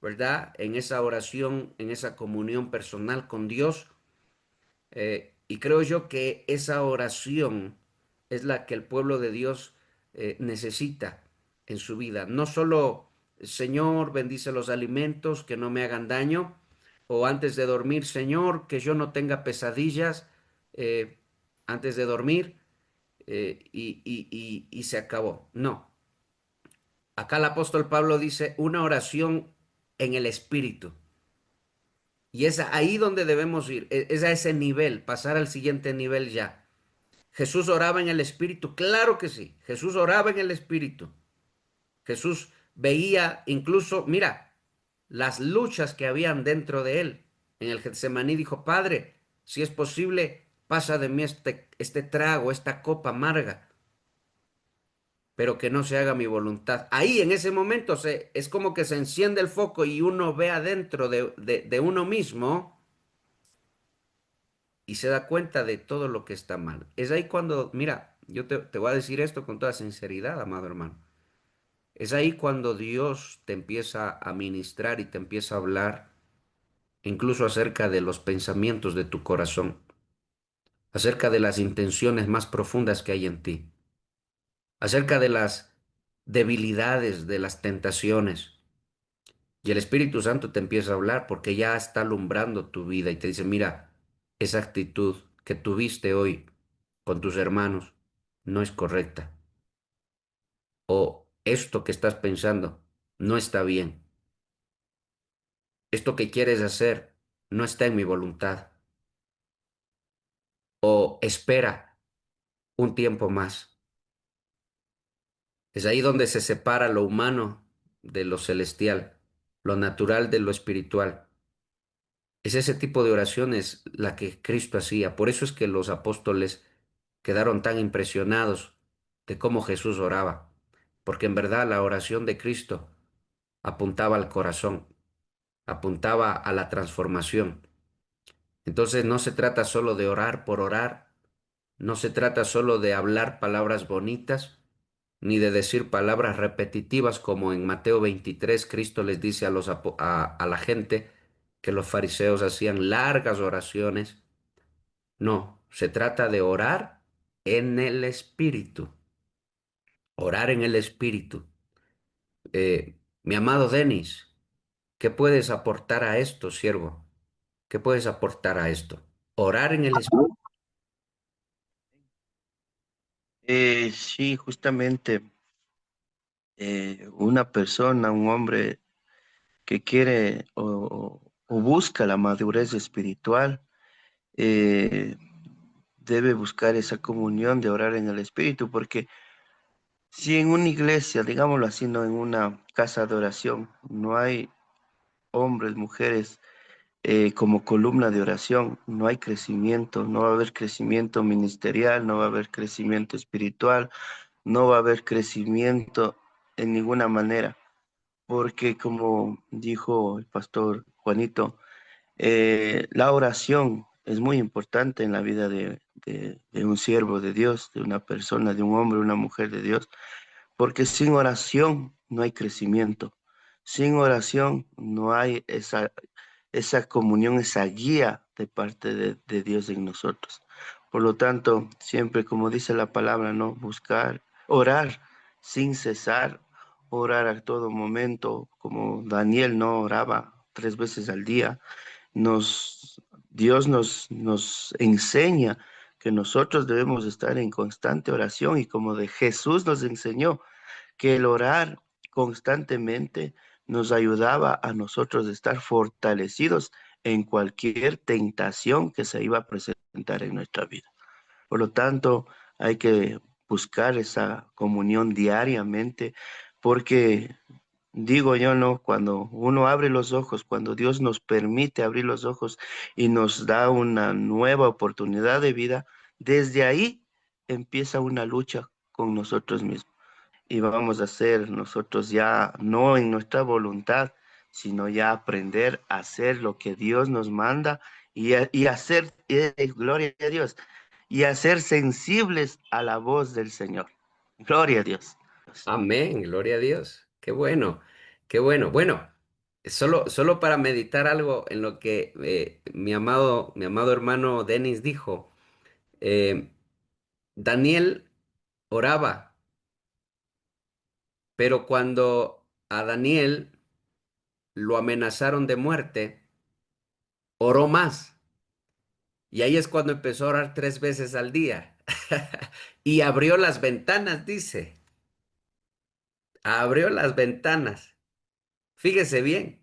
¿verdad? En esa oración, en esa comunión personal con Dios. Y creo yo que esa oración es la que el pueblo de Dios necesita en su vida. No solo, Señor, bendice los alimentos, que no me hagan daño, o antes de dormir, Señor, que yo no tenga pesadillas eh, antes de dormir y se acabó. No, acá el apóstol Pablo dice una oración en el Espíritu. Y es ahí donde debemos ir, es a ese nivel, pasar al siguiente nivel ya. Jesús oraba en el Espíritu, claro que sí, Jesús oraba en el Espíritu. Jesús veía incluso, mira, las luchas que habían dentro de él. En el Getsemaní dijo, Padre, si es posible, pasa de mí este trago, esta copa amarga, pero que no se haga mi voluntad. Ahí en ese momento es como que se enciende el foco y uno ve adentro de uno mismo y se da cuenta de todo lo que está mal. Es ahí cuando, mira, yo te voy a decir esto con toda sinceridad, amado hermano. Es ahí cuando Dios te empieza a ministrar y te empieza a hablar, incluso acerca de los pensamientos de tu corazón, acerca de las intenciones más profundas que hay en ti, acerca de las debilidades, de las tentaciones. Y el Espíritu Santo te empieza a hablar porque ya está alumbrando tu vida y te dice, mira, esa actitud que tuviste hoy con tus hermanos no es correcta. O esto que estás pensando no está bien. Esto que quieres hacer no está en mi voluntad. O espera un tiempo más. Es ahí donde se separa lo humano de lo celestial, lo natural de lo espiritual. Es ese tipo de oraciones la que Cristo hacía. Por eso es que los apóstoles quedaron tan impresionados de cómo Jesús oraba. Porque en verdad la oración de Cristo apuntaba al corazón, apuntaba a la transformación. Entonces no se trata solo de orar por orar, no se trata solo de hablar palabras bonitas, ni de decir palabras repetitivas como en Mateo 23 Cristo les dice a la gente que los fariseos hacían largas oraciones. No, se trata de orar en el Espíritu, orar en el Espíritu. Mi amado Denis, ¿qué puedes aportar a esto, siervo? ¿Qué puedes aportar a esto? Orar en el Espíritu. Sí, justamente una persona, un hombre que quiere o busca la madurez espiritual, eh, debe buscar esa comunión de orar en el Espíritu, porque si en una iglesia, digámoslo así, no en una casa de oración, no hay hombres, mujeres como columna de oración, no hay crecimiento, no va a haber crecimiento ministerial, no va a haber crecimiento espiritual, no va a haber crecimiento en ninguna manera, porque como dijo el pastor Juanito, la oración es muy importante en la vida de un siervo de Dios, de una persona, de un hombre, una mujer de Dios, porque sin oración no hay crecimiento, sin oración no hay esa comunión, esa guía de parte de Dios en nosotros. Por lo tanto, siempre como dice la palabra, ¿no? Buscar, orar sin cesar, orar a todo momento, como Daniel no oraba 3 veces al día. Dios nos enseña que nosotros debemos estar en constante oración y como de Jesús nos enseñó que el orar constantemente nos ayudaba a nosotros a estar fortalecidos en cualquier tentación que se iba a presentar en nuestra vida. Por lo tanto, hay que buscar esa comunión diariamente, porque digo yo, ¿no? Cuando uno abre los ojos, cuando Dios nos permite abrir los ojos y nos da una nueva oportunidad de vida, desde ahí empieza una lucha con nosotros mismos. Y vamos a hacer nosotros ya, no en nuestra voluntad, sino ya aprender a hacer lo que Dios nos manda y hacer, gloria a Dios, y a ser sensibles a la voz del Señor. Gloria a Dios. Amén, gloria a Dios. Qué bueno, qué bueno. Bueno, solo para meditar algo en lo que mi amado hermano Denis dijo. eh, Daniel oraba, pero cuando a Daniel lo amenazaron de muerte, oró más. Y ahí es cuando empezó a orar 3 veces al día. Y abrió las ventanas, dice. Abrió las ventanas. Fíjese bien.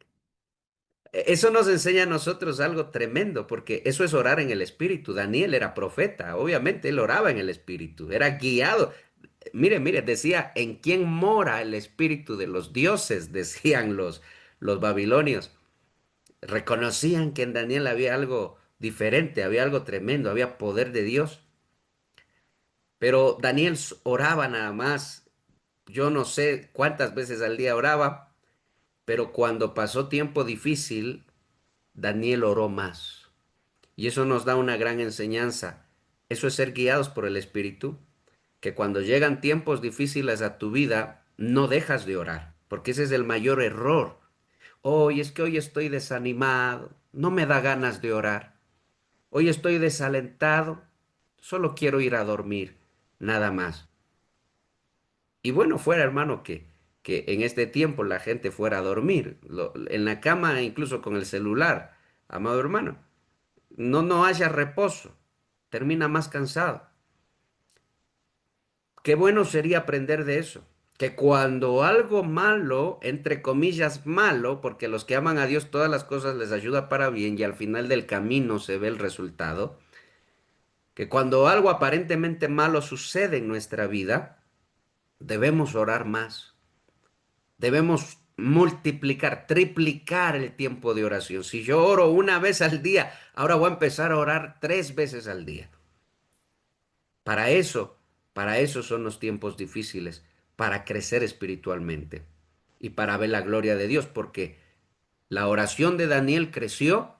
Eso nos enseña a nosotros algo tremendo, porque eso es orar en el Espíritu. Daniel era profeta, obviamente él oraba en el Espíritu, era guiado. Mire, mire, decía, ¿en quién mora el Espíritu de los dioses? Decían los babilonios. Reconocían que en Daniel había algo diferente, había algo tremendo, había poder de Dios. Pero Daniel oraba nada más. Yo no sé cuántas veces al día oraba, pero cuando pasó tiempo difícil, Daniel oró más. Y eso nos da una gran enseñanza. Eso es ser guiados por el Espíritu, que cuando llegan tiempos difíciles a tu vida, no dejas de orar, porque ese es el mayor error. Hoy es que hoy estoy desanimado, no me da ganas de orar. Hoy estoy desalentado, solo quiero ir a dormir, nada más. Y bueno, fuera, hermano, que en este tiempo la gente fuera a dormir, en la cama, incluso con el celular, amado hermano. No haya reposo, termina más cansado. Qué bueno sería aprender de eso, que cuando algo malo, entre comillas malo, porque los que aman a Dios todas las cosas les ayuda para bien y al final del camino se ve el resultado, que cuando algo aparentemente malo sucede en nuestra vida, debemos orar más, debemos multiplicar, triplicar el tiempo de oración. Si yo oro una vez al día, ahora voy a empezar a orar 3 veces al día. Para eso, para eso son los tiempos difíciles, para crecer espiritualmente y para ver la gloria de Dios, porque la oración de Daniel creció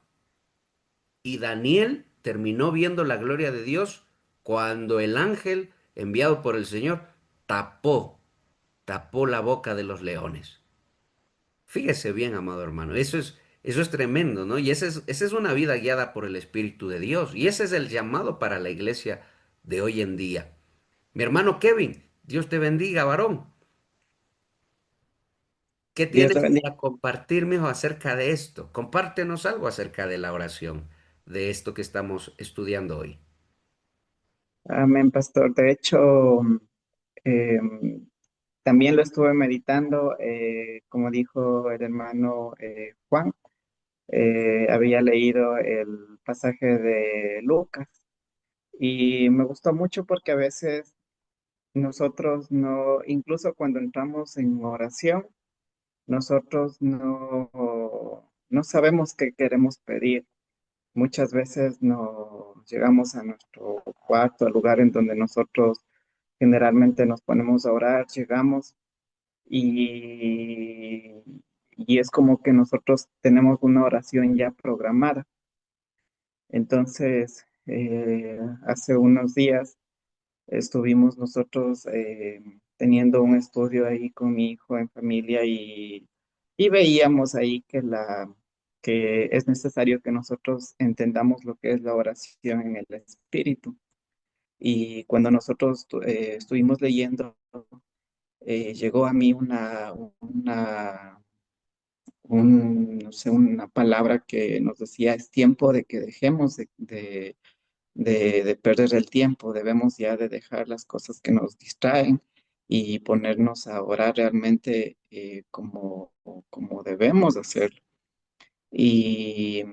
y Daniel terminó viendo la gloria de Dios cuando el ángel enviado por el Señor tapó, tapó la boca de los leones. Fíjese bien, amado hermano, eso es tremendo, ¿no? Y esa es una vida guiada por el Espíritu de Dios, y ese es el llamado para la iglesia de hoy en día. Mi hermano Kevin, Dios te bendiga, varón. ¿Qué Dios te tienes bendiga. para compartirme acerca de esto? Compártenos algo acerca de la oración, de esto que estamos estudiando hoy. Amén, pastor. De hecho, eh, también lo estuve meditando, como dijo el hermano Juan, había leído el pasaje de Lucas y me gustó mucho porque a veces nosotros no, incluso cuando entramos en oración, nosotros no sabemos qué queremos pedir. Muchas veces nos llegamos a nuestro cuarto, al lugar en donde nosotros generalmente nos ponemos a orar, llegamos y, y es como que nosotros tenemos una oración ya programada. Entonces, hace unos días estuvimos nosotros teniendo un estudio ahí con mi hijo en familia y veíamos ahí que es necesario que nosotros entendamos lo que es la oración en el espíritu. Y cuando nosotros estuvimos leyendo, llegó a mí no sé, una palabra que nos decía, es tiempo de que dejemos de perder el tiempo, debemos ya de dejar las cosas que nos distraen y ponernos a orar realmente como debemos hacerlo. Y,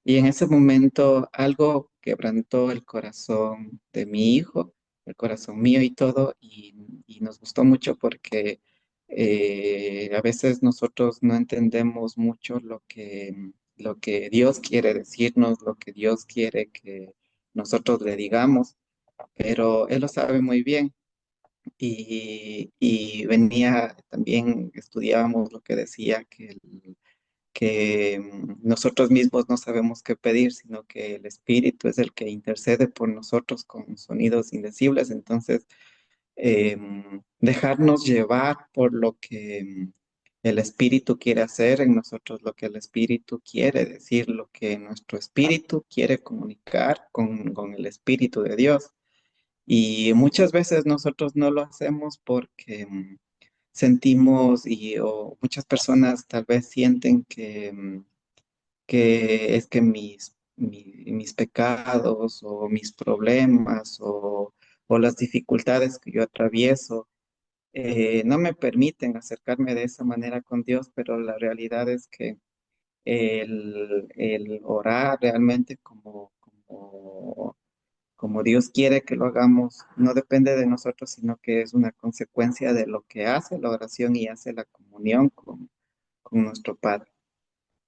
y en ese momento algo quebrantó el corazón de mi hijo, el corazón mío y todo, y nos gustó mucho porque a veces nosotros no entendemos mucho lo que Dios quiere decirnos, lo que Dios quiere que nosotros le digamos, pero Él lo sabe muy bien. Y venía también, estudiábamos lo que decía que nosotros mismos no sabemos qué pedir, sino que el Espíritu es el que intercede por nosotros con sonidos indecibles. Entonces, dejarnos llevar por lo que el Espíritu quiere hacer en nosotros, lo que el Espíritu quiere decir, lo que nuestro Espíritu quiere comunicar con el Espíritu de Dios. Y muchas veces nosotros no lo hacemos porque sentimos o muchas personas tal vez sienten que es que mis pecados o mis problemas o las dificultades que yo atravieso no me permiten acercarme de esa manera con Dios, pero la realidad es que el orar realmente como Dios quiere que lo hagamos, no depende de nosotros, sino que es una consecuencia de lo que hace la oración y hace la comunión con nuestro Padre.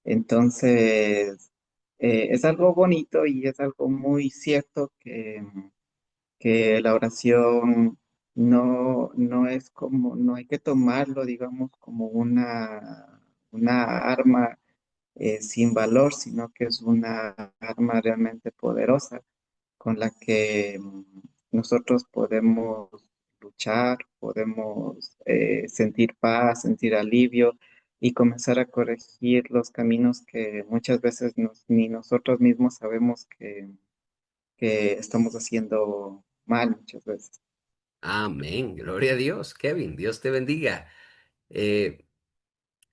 Entonces, es algo bonito y es algo muy cierto que la oración no es como, no hay que tomarlo, digamos, como una arma sin valor, sino que es una arma realmente poderosa con la que nosotros podemos luchar, podemos sentir paz, sentir alivio y comenzar a corregir los caminos que muchas veces ni nosotros mismos sabemos que estamos haciendo mal muchas veces. Amén. Gloria a Dios. Kevin, Dios te bendiga. Eh,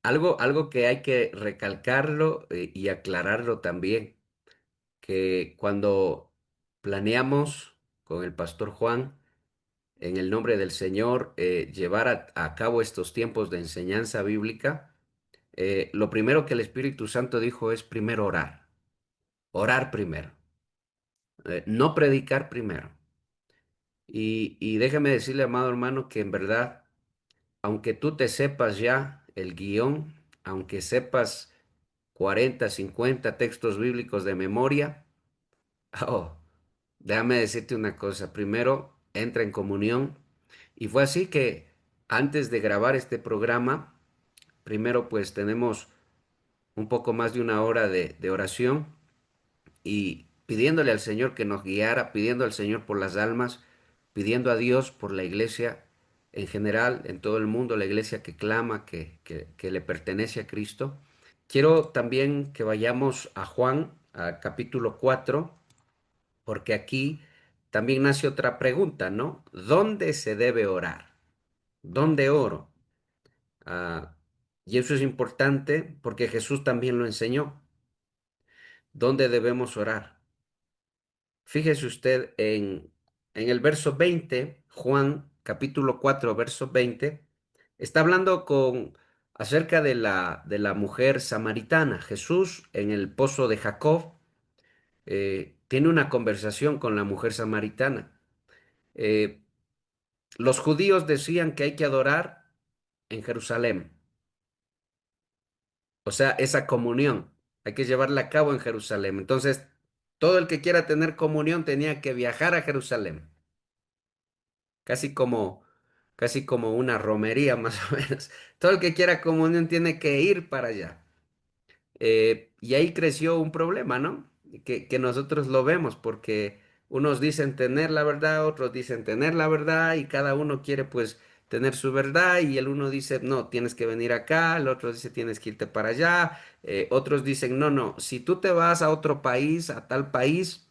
algo que hay que recalcarlo y aclararlo también, que cuando planeamos con el pastor Juan, en el nombre del Señor, llevar a cabo estos tiempos de enseñanza bíblica, lo primero que el Espíritu Santo dijo es primero orar, orar primero, no predicar primero. Y déjame decirle, amado hermano, que en verdad, aunque tú te sepas ya el guión, aunque sepas 40, 50 textos bíblicos de memoria, oh, déjame decirte una cosa. Primero, entra en comunión. Y fue así que antes de grabar este programa, primero pues tenemos un poco más de una hora de oración y pidiéndole al Señor que nos guiara, pidiendo al Señor por las almas, pidiendo a Dios por la iglesia en general, en todo el mundo, la iglesia que clama, que le pertenece a Cristo. Quiero también que vayamos a Juan, a capítulo 4, porque aquí también nace otra pregunta, ¿no? ¿Dónde se debe orar? ¿Dónde oro? Ah, y eso es importante porque Jesús también lo enseñó. ¿Dónde debemos orar? Fíjese usted en el verso 20, Juan capítulo 4, verso 20, está hablando acerca de la mujer samaritana. Jesús en el pozo de Jacob tiene una conversación con la mujer samaritana. Eh, los judíos decían que hay que adorar en Jerusalén. O sea, esa comunión hay que llevarla a cabo en Jerusalén. Entonces, todo el que quiera tener comunión tenía que viajar a Jerusalén, casi como, casi como una romería más o menos. Todo el que quiera comunión tiene que ir para allá. Y ahí creció un problema, ¿no? Que nosotros lo vemos porque unos dicen tener la verdad, otros dicen tener la verdad y cada uno quiere pues tener su verdad y el uno dice, no, tienes que venir acá, el otro dice, tienes que irte para allá, otros dicen, no, no, si tú te vas a otro país, a tal país,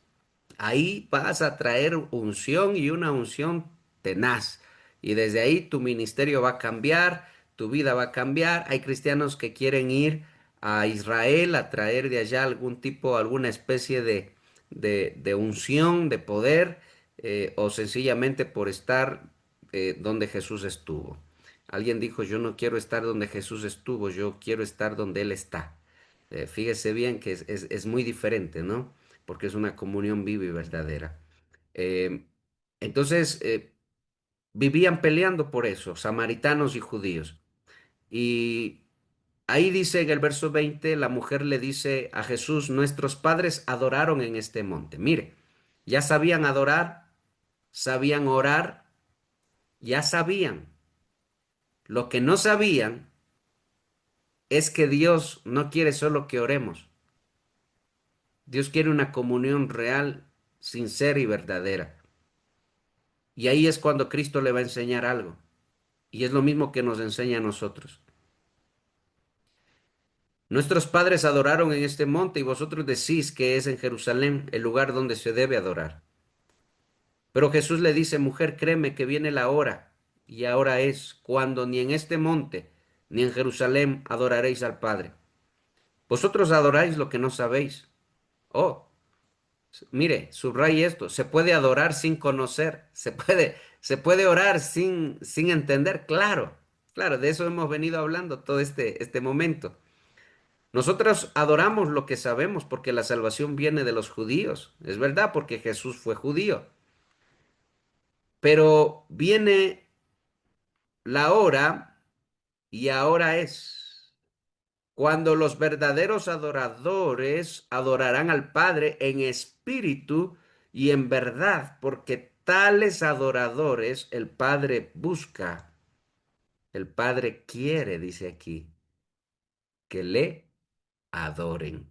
ahí vas a traer unción y una unción tenaz. Y desde ahí tu ministerio va a cambiar, tu vida va a cambiar. Hay cristianos que quieren ir a Israel a traer de allá algún tipo, alguna especie de unción, de poder, o sencillamente por estar donde Jesús estuvo. Alguien dijo, yo no quiero estar donde Jesús estuvo, yo quiero estar donde Él está. Fíjese bien que es muy diferente, ¿no? Porque es una comunión viva y verdadera. Eh, entonces, vivían peleando por eso, samaritanos y judíos. Y ahí dice en el verso 20, la mujer le dice a Jesús, nuestros padres adoraron en este monte. Mire, ya sabían adorar, sabían orar, ya sabían. Lo que no sabían es que Dios no quiere solo que oremos. Dios quiere una comunión real, sincera y verdadera. Y ahí es cuando Cristo le va a enseñar algo. Y es lo mismo que nos enseña a nosotros. Nuestros padres adoraron en este monte y vosotros decís que es en Jerusalén el lugar donde se debe adorar. Pero Jesús le dice, mujer, créeme que viene la hora, y ahora es, cuando ni en este monte ni en Jerusalén adoraréis al Padre. Vosotros adoráis lo que no sabéis. Oh, mire, subraye esto, se puede adorar sin conocer, se puede orar sin entender, claro, claro, de eso hemos venido hablando todo este momento. Nosotros adoramos lo que sabemos porque la salvación viene de los judíos, es verdad, porque Jesús fue judío, pero viene la hora y ahora es cuando los verdaderos adoradores adorarán al Padre en espíritu y en verdad, porque tales adoradores el Padre busca, el Padre quiere, dice aquí, que le adoren.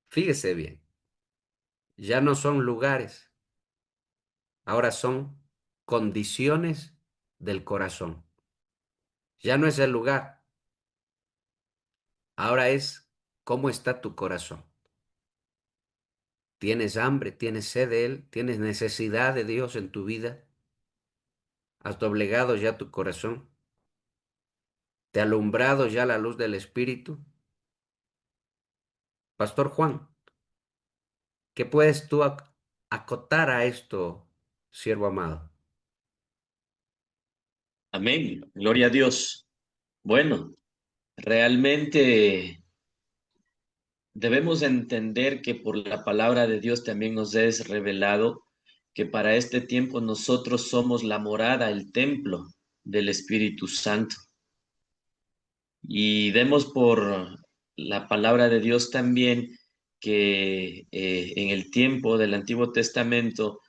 Fíjese bien, ya no son lugares, ahora son condiciones del corazón. Ya no es el lugar, ahora es cómo está tu corazón. ¿Tienes hambre? ¿Tienes sed de Él? ¿Tienes necesidad de Dios en tu vida? ¿Has doblegado ya tu corazón? ¿Te ha alumbrado ya la luz del Espíritu? Pastor Juan, ¿qué puedes tú acotar a esto, siervo amado? Amén. Gloria a Dios. Bueno, realmente debemos entender que por la palabra de Dios también nos es revelado que para este tiempo nosotros somos la morada, el templo del Espíritu Santo. Y vemos por la palabra de Dios también que en el tiempo del Antiguo Testamento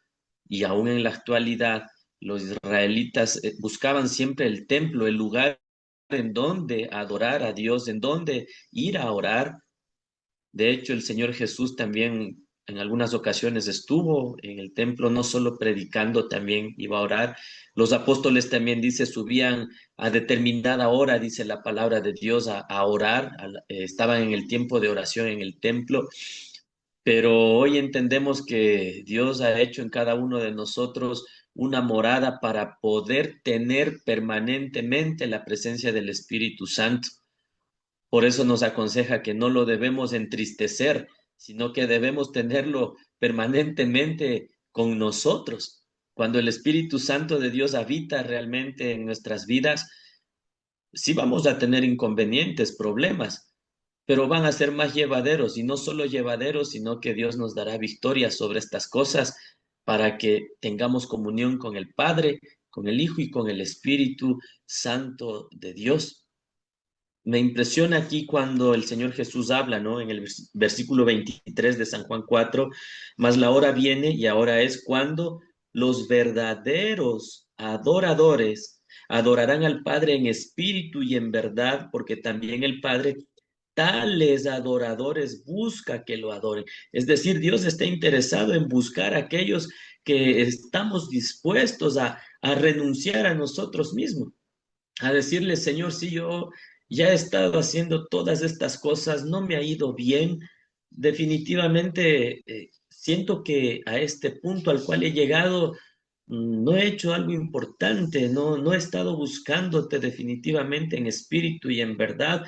y aún en la actualidad, los israelitas buscaban siempre el templo, el lugar en donde adorar a Dios, en donde ir a orar. De hecho, el Señor Jesús también en algunas ocasiones estuvo en el templo, no solo predicando, también iba a orar. Los apóstoles también, dice, subían a determinada hora, dice la palabra de Dios, a orar. Estaban en el tiempo de oración en el templo. Pero hoy entendemos que Dios ha hecho en cada uno de nosotros una morada para poder tener permanentemente la presencia del Espíritu Santo. Por eso nos aconseja que no lo debemos entristecer, sino que debemos tenerlo permanentemente con nosotros. Cuando el Espíritu Santo de Dios habita realmente en nuestras vidas, sí vamos a tener inconvenientes, problemas, pero van a ser más llevaderos y no solo llevaderos, sino que Dios nos dará victoria sobre estas cosas para que tengamos comunión con el Padre, con el Hijo y con el Espíritu Santo de Dios. Me impresiona aquí cuando el Señor Jesús habla, ¿no? En el versículo 23 de San Juan 4, mas la hora viene y ahora es cuando los verdaderos adoradores adorarán al Padre en espíritu y en verdad, porque también el Padre tales adoradores busca que lo adoren. Es decir, Dios está interesado en buscar a aquellos que estamos dispuestos a renunciar a nosotros mismos, a decirle, Señor, si yo ya he estado haciendo todas estas cosas, no me ha ido bien, definitivamente siento que a este punto al cual he llegado, no he hecho algo importante, no he estado buscándote definitivamente en espíritu y en verdad.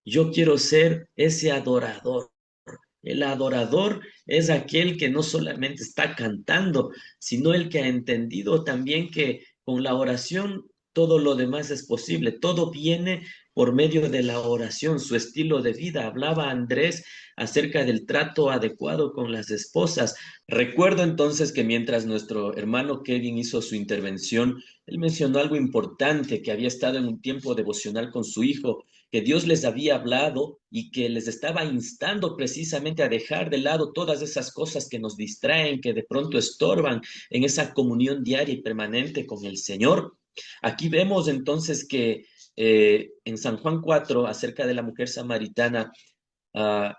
Yo quiero ser ese adorador. El adorador es aquel que no solamente está cantando, sino el que ha entendido también que con la oración todo lo demás es posible. Todo viene por medio de la oración, su estilo de vida. Hablaba Andrés acerca del trato adecuado con las esposas. Recuerdo entonces que mientras nuestro hermano Kevin hizo su intervención, él mencionó algo importante, que había estado en un tiempo devocional con su hijo, que Dios les había hablado y que les estaba instando precisamente a dejar de lado todas esas cosas que nos distraen, que de pronto estorban en esa comunión diaria y permanente con el Señor. Aquí vemos entonces que en San Juan 4, acerca de la mujer samaritana, uh,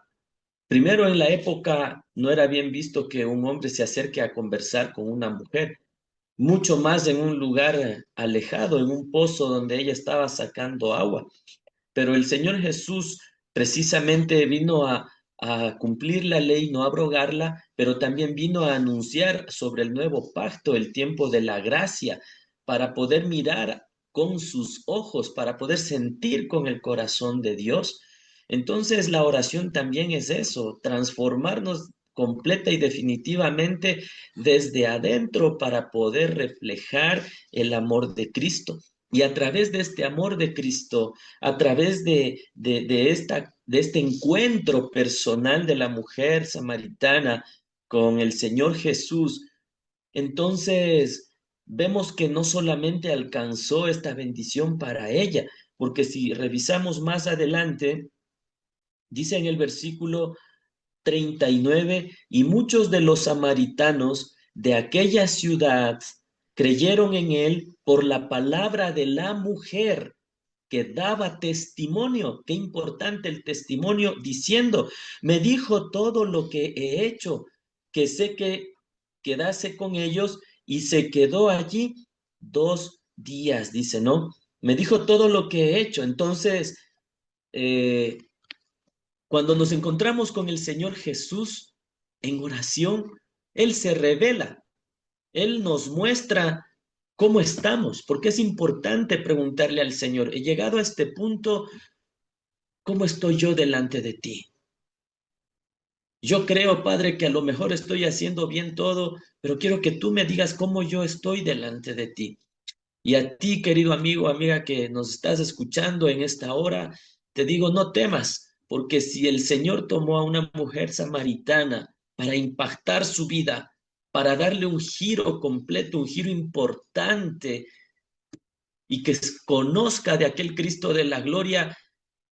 primero en la época no era bien visto que un hombre se acerque a conversar con una mujer, mucho más en un lugar alejado, en un pozo donde ella estaba sacando agua. Pero el Señor Jesús precisamente vino a cumplir la ley, no a abrogarla, pero también vino a anunciar sobre el nuevo pacto, el tiempo de la gracia, para poder mirar con sus ojos, para poder sentir con el corazón de Dios. Entonces la oración también es eso, transformarnos completa y definitivamente desde adentro para poder reflejar el amor de Cristo. Y a través de este amor de Cristo, a través de este encuentro personal de la mujer samaritana con el Señor Jesús, entonces vemos que no solamente alcanzó esta bendición para ella, porque si revisamos más adelante, dice en el versículo 39, y muchos de los samaritanos de aquella ciudad creyeron en él por la palabra de la mujer que daba testimonio. Qué importante el testimonio, diciendo, me dijo todo lo que he hecho, que sé que quedase con ellos, y se quedó allí 2 días, dice, ¿no? Me dijo todo lo que he hecho. Entonces, eh, cuando nos encontramos con el Señor Jesús en oración, Él se revela, Él nos muestra cómo estamos, porque es importante preguntarle al Señor, he llegado a este punto, ¿cómo estoy yo delante de ti? Yo creo, Padre, que a lo mejor estoy haciendo bien todo, pero quiero que tú me digas cómo yo estoy delante de ti. Y a ti, querido amigo, amiga, que nos estás escuchando en esta hora, te digo, no temas, porque si el Señor tomó a una mujer samaritana para impactar su vida, para darle un giro completo, un giro importante, y que conozca de aquel Cristo de la gloria,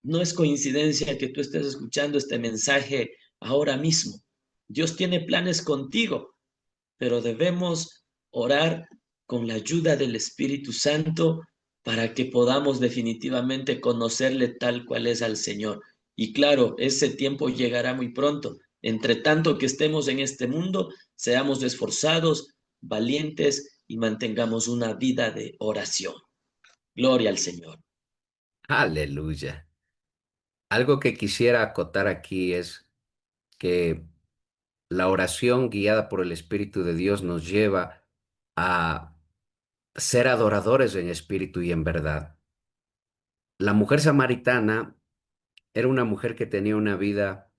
no es coincidencia que tú estés escuchando este mensaje ahora mismo. Dios tiene planes contigo, pero debemos orar con la ayuda del Espíritu Santo para que podamos definitivamente conocerle tal cual es al Señor. Y claro, ese tiempo llegará muy pronto. Entre tanto que estemos en este mundo, seamos esforzados, valientes y mantengamos una vida de oración. Gloria al Señor. Aleluya. Algo que quisiera acotar aquí es que la oración guiada por el Espíritu de Dios nos lleva a ser adoradores en espíritu y en verdad. La mujer samaritana era una mujer que tenía una vida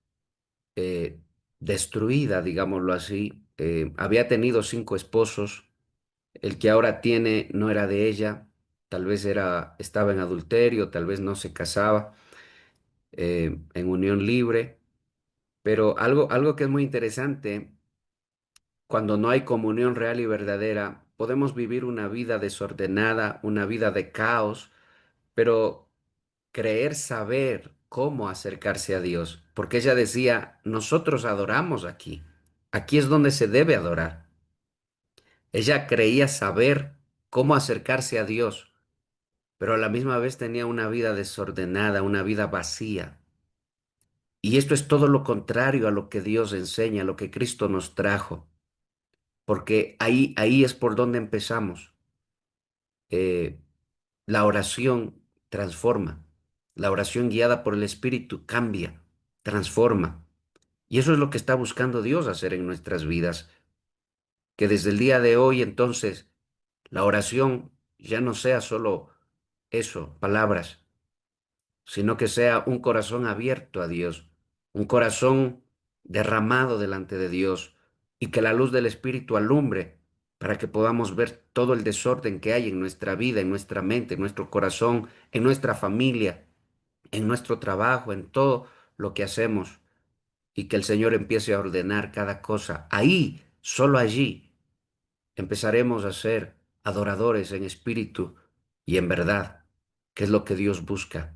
eh, destruida, digámoslo así. Había tenido 5 esposos. El que ahora tiene no era de ella. Tal vez estaba en adulterio, tal vez no se casaba en unión libre. Pero algo que es muy interesante, cuando no hay comunión real y verdadera, podemos vivir una vida desordenada, una vida de caos, pero creer saber cómo acercarse a Dios, porque ella decía, nosotros adoramos aquí, aquí es donde se debe adorar. Ella creía saber cómo acercarse a Dios, pero a la misma vez tenía una vida desordenada, una vida vacía. Y esto es todo lo contrario a lo que Dios enseña, a lo que Cristo nos trajo, porque ahí es por donde empezamos. Eh, la oración transforma, la oración guiada por el Espíritu cambia, transforma. Y eso es lo que está buscando Dios hacer en nuestras vidas, que desde el día de hoy entonces la oración ya no sea solo eso, palabras, sino que sea un corazón abierto a Dios, un corazón derramado delante de Dios y que la luz del Espíritu alumbre para que podamos ver todo el desorden que hay en nuestra vida, en nuestra mente, en nuestro corazón, en nuestra familia, en nuestro trabajo, en todo lo que hacemos y que el Señor empiece a ordenar cada cosa. Ahí, solo allí, empezaremos a ser adoradores en espíritu y en verdad, que es lo que Dios busca.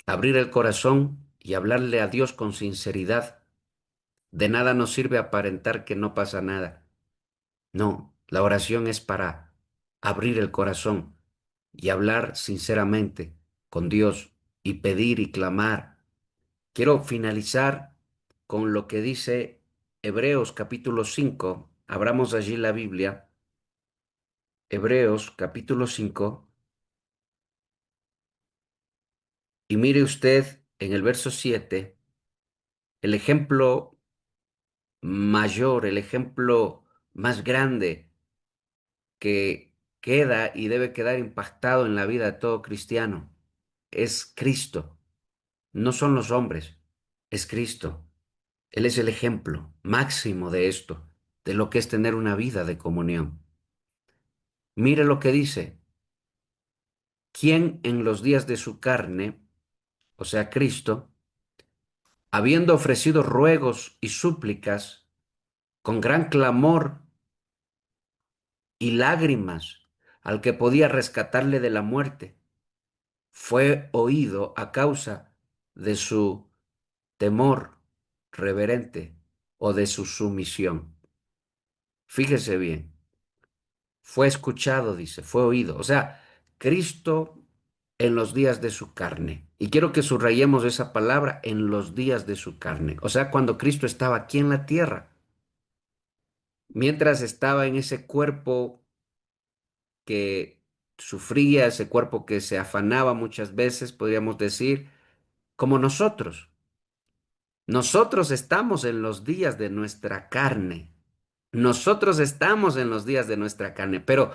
Abrir el corazón y hablarle a Dios con sinceridad. De nada nos sirve aparentar que no pasa nada. No, la oración es para abrir el corazón y hablar sinceramente con Dios y pedir y clamar. Quiero finalizar con lo que dice Hebreos capítulo 5. Abramos allí la Biblia. Hebreos capítulo 5. Y mire usted en el verso 7 el ejemplo mayor, el ejemplo más grande que queda y debe quedar impactado en la vida de todo cristiano. Es Cristo, no son los hombres, es Cristo. Él es el ejemplo máximo de esto, de lo que es tener una vida de comunión. Mire lo que dice, ¿quién en los días de su carne, o sea, Cristo, habiendo ofrecido ruegos y súplicas con gran clamor y lágrimas al que podía rescatarle de la muerte, fue oído a causa de su temor reverente o de su sumisión? Fíjese bien, fue escuchado, dice, fue oído. O sea, Cristo en los días de su carne. Y quiero que subrayemos esa palabra, en los días de su carne. O sea, cuando Cristo estaba aquí en la tierra, mientras estaba en ese cuerpo que sufría, ese cuerpo que se afanaba muchas veces, podríamos decir, como nosotros. Nosotros estamos en los días de nuestra carne. Nosotros estamos en los días de nuestra carne. Pero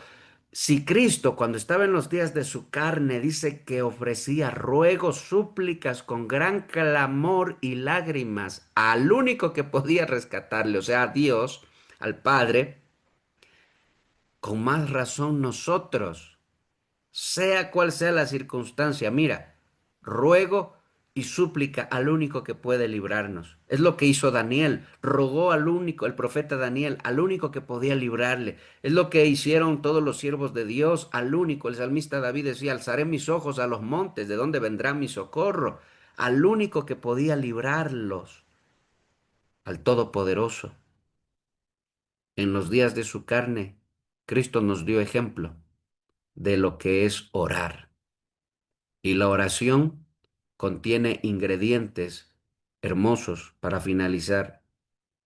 si Cristo, cuando estaba en los días de su carne, dice que ofrecía ruegos, súplicas con gran clamor y lágrimas al único que podía rescatarle, o sea, a Dios, al Padre, con más razón nosotros, sea cual sea la circunstancia, mira, ruego y súplica al único que puede librarnos. Es lo que hizo Daniel, rogó al único, el profeta Daniel, al único que podía librarle. Es lo que hicieron todos los siervos de Dios, al único. El salmista David decía, alzaré mis ojos a los montes, ¿de dónde vendrá mi socorro? Al único que podía librarlos, al Todopoderoso. En los días de su carne, Cristo nos dio ejemplo de lo que es orar. Y la oración contiene ingredientes hermosos para finalizar.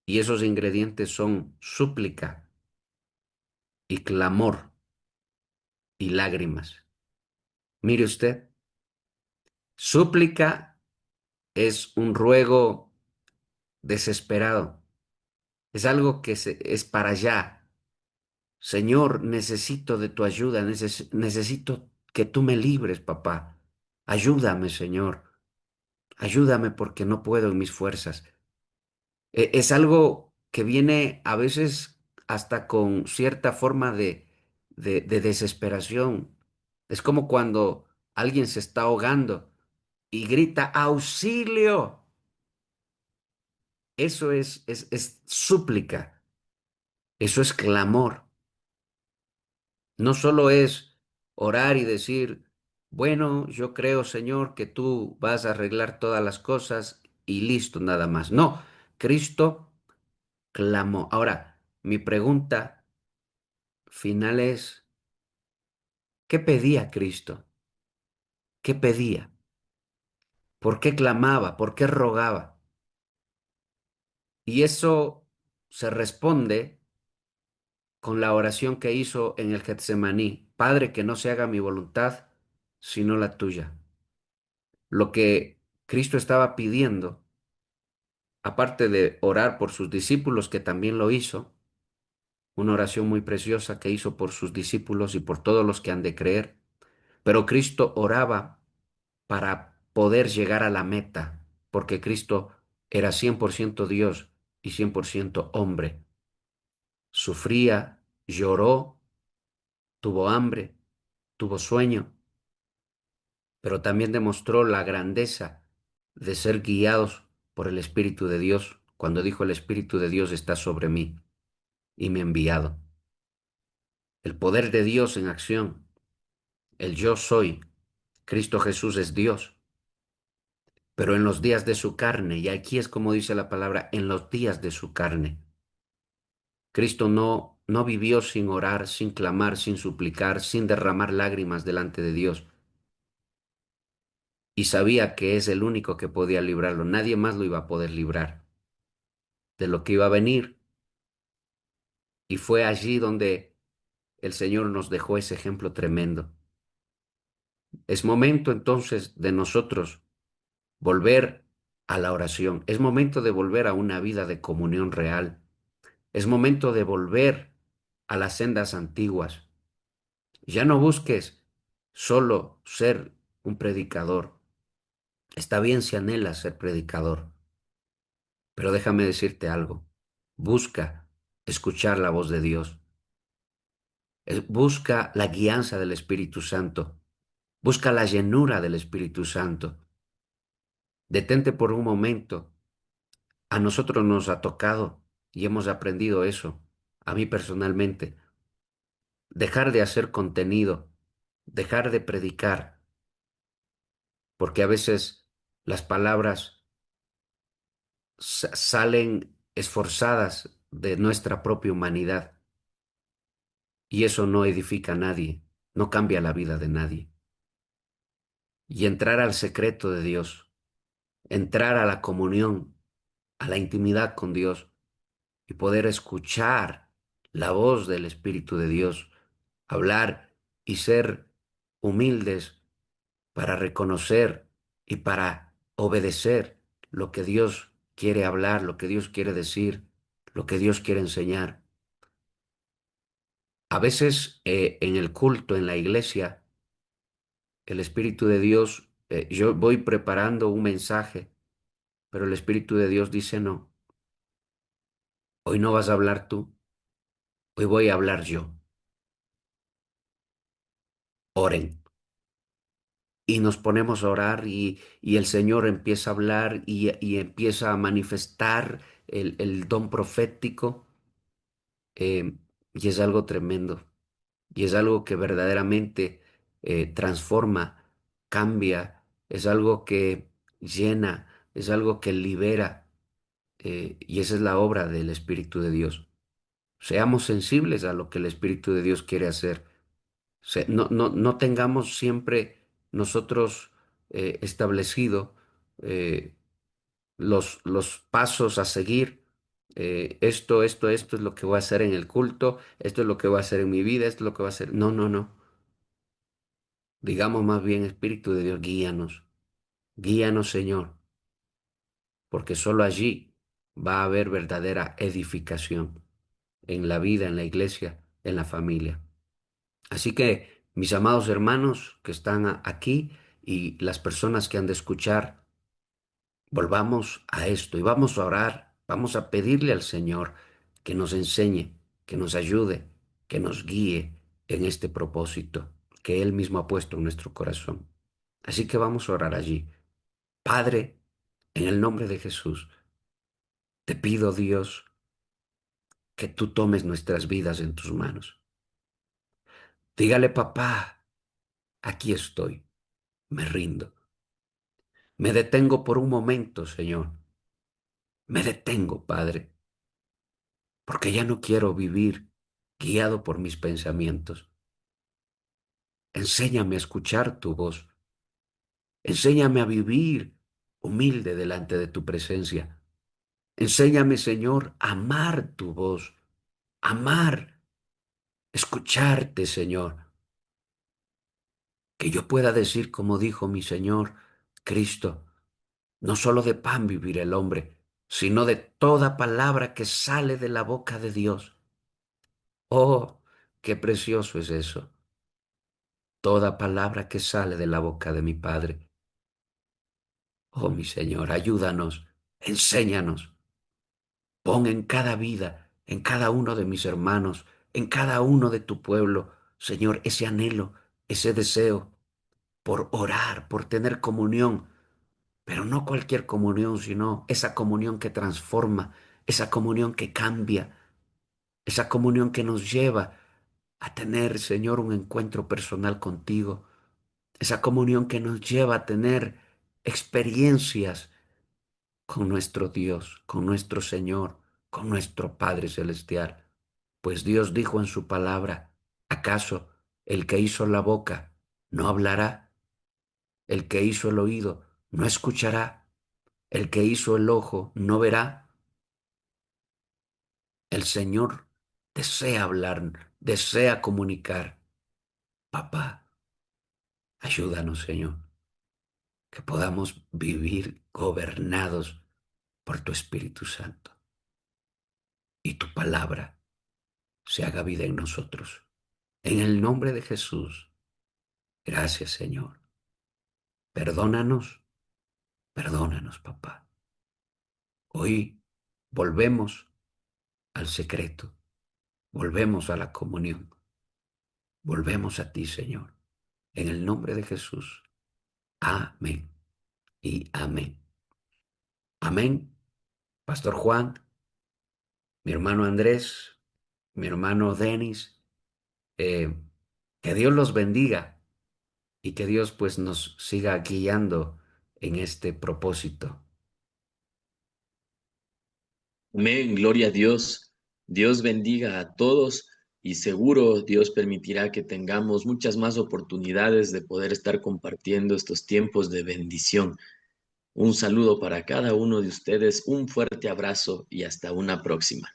Y esos ingredientes son súplica y clamor y lágrimas. Mire usted, súplica es un ruego desesperado. Es algo que es para allá. Señor, necesito de tu ayuda. Necesito que tú me libres, papá. Ayúdame, Señor. Ayúdame porque no puedo en mis fuerzas. Es algo que viene a veces hasta con cierta forma de desesperación. Es como cuando alguien se está ahogando y grita auxilio. Eso es súplica, eso es clamor. No solo es orar y decir, bueno, yo creo, Señor, que tú vas a arreglar todas las cosas y listo, nada más. No, Cristo clamó. Ahora, mi pregunta final es, ¿qué pedía Cristo? ¿Qué pedía? ¿Por qué clamaba? ¿Por qué rogaba? Y eso se responde con la oración que hizo en el Getsemaní. Padre, que no se haga mi voluntad, sino la tuya. Lo que Cristo estaba pidiendo, aparte de orar por sus discípulos, que también lo hizo, una oración muy preciosa que hizo por sus discípulos y por todos los que han de creer, pero Cristo oraba para poder llegar a la meta, porque Cristo era 100% Dios y 100% hombre. Sufría, lloró, tuvo hambre, tuvo sueño, pero también demostró la grandeza de ser guiados por el Espíritu de Dios, cuando dijo el Espíritu de Dios está sobre mí y me ha enviado. El poder de Dios en acción, el yo soy, Cristo Jesús es Dios, pero en los días de su carne, y aquí es como dice la palabra, en los días de su carne. Cristo no vivió sin orar, sin clamar, sin suplicar, sin derramar lágrimas delante de Dios. Y sabía que es el único que podía librarlo. Nadie más lo iba a poder librar de lo que iba a venir. Y fue allí donde el Señor nos dejó ese ejemplo tremendo. Es momento entonces de nosotros volver a la oración. Es momento de volver a una vida de comunión real. Es momento de volver a las sendas antiguas. Ya no busques solo ser un predicador. Está bien si anhelas ser predicador, pero déjame decirte algo. Busca escuchar la voz de Dios. Busca la guianza del Espíritu Santo. Busca la llenura del Espíritu Santo. Detente por un momento. A nosotros nos ha tocado y hemos aprendido eso. A mí personalmente. Dejar de hacer contenido. Dejar de predicar. Porque a veces las palabras salen esforzadas de nuestra propia humanidad y eso no edifica a nadie, no cambia la vida de nadie. Y entrar al secreto de Dios, entrar a la comunión, a la intimidad con Dios y poder escuchar la voz del Espíritu de Dios, hablar y ser humildes para reconocer y para obedecer lo que Dios quiere hablar, lo que Dios quiere decir, lo que Dios quiere enseñar. A veces en el culto, en la iglesia, el Espíritu de Dios, yo voy preparando un mensaje, pero el Espíritu de Dios dice, no, hoy no vas a hablar tú, hoy voy a hablar yo. Oren. Y nos ponemos a orar y el Señor empieza a hablar y empieza a manifestar el don profético, y es algo tremendo. Y es algo que verdaderamente transforma, cambia, es algo que llena, es algo que libera, y esa es la obra del Espíritu de Dios. Seamos sensibles a lo que el Espíritu de Dios quiere hacer. No tengamos siempre nosotros establecido eh, los pasos a seguir. Esto es lo que voy a hacer en el culto, esto es lo que voy a hacer en mi vida, esto es lo que voy a hacer. No, no, no. Digamos más bien, Espíritu de Dios, guíanos, guíanos, Señor, porque solo allí va a haber verdadera edificación en la vida, en la iglesia, en la familia. Así que, mis amados hermanos que están aquí y las personas que han de escuchar, volvamos a esto y vamos a orar, vamos a pedirle al Señor que nos enseñe, que nos ayude, que nos guíe en este propósito que Él mismo ha puesto en nuestro corazón. Así que vamos a orar allí. Padre, en el nombre de Jesús, te pido, Dios, que tú tomes nuestras vidas en tus manos. Dígale, papá, aquí estoy, me rindo. Me detengo por un momento, Señor. Me detengo, Padre, porque ya no quiero vivir guiado por mis pensamientos. Enséñame a escuchar tu voz. Enséñame a vivir humilde delante de tu presencia. Enséñame, Señor, a amar tu voz, amar, escucharte, Señor. Que yo pueda decir, como dijo mi Señor Cristo, no solo de pan vivirá el hombre, sino de toda palabra que sale de la boca de Dios. Oh, qué precioso es eso. Toda palabra que sale de la boca de mi Padre. Oh, mi Señor, ayúdanos, enséñanos. Pon en cada vida, en cada uno de mis hermanos, en cada uno de tu pueblo, Señor, ese anhelo, ese deseo por orar, por tener comunión, pero no cualquier comunión, sino esa comunión que transforma, esa comunión que cambia, esa comunión que nos lleva a tener, Señor, un encuentro personal contigo, esa comunión que nos lleva a tener experiencias con nuestro Dios, con nuestro Señor, con nuestro Padre Celestial. Pues Dios dijo en su palabra, ¿acaso el que hizo la boca no hablará? ¿El que hizo el oído no escuchará? ¿El que hizo el ojo no verá? El Señor desea hablar, desea comunicar. Papá, ayúdanos, Señor, que podamos vivir gobernados por tu Espíritu Santo y tu palabra se haga vida en nosotros. En el nombre de Jesús, gracias, Señor. Perdónanos, perdónanos, papá. Hoy volvemos al secreto, volvemos a la comunión, volvemos a ti, Señor. En el nombre de Jesús. Amén y amén. Amén. Pastor Juan, mi hermano Andrés, mi hermano Denis, eh, que Dios los bendiga y que Dios pues nos siga guiando en este propósito. Amén, gloria a Dios. Dios bendiga a todos y seguro Dios permitirá que tengamos muchas más oportunidades de poder estar compartiendo estos tiempos de bendición. Un saludo para cada uno de ustedes, un fuerte abrazo y hasta una próxima.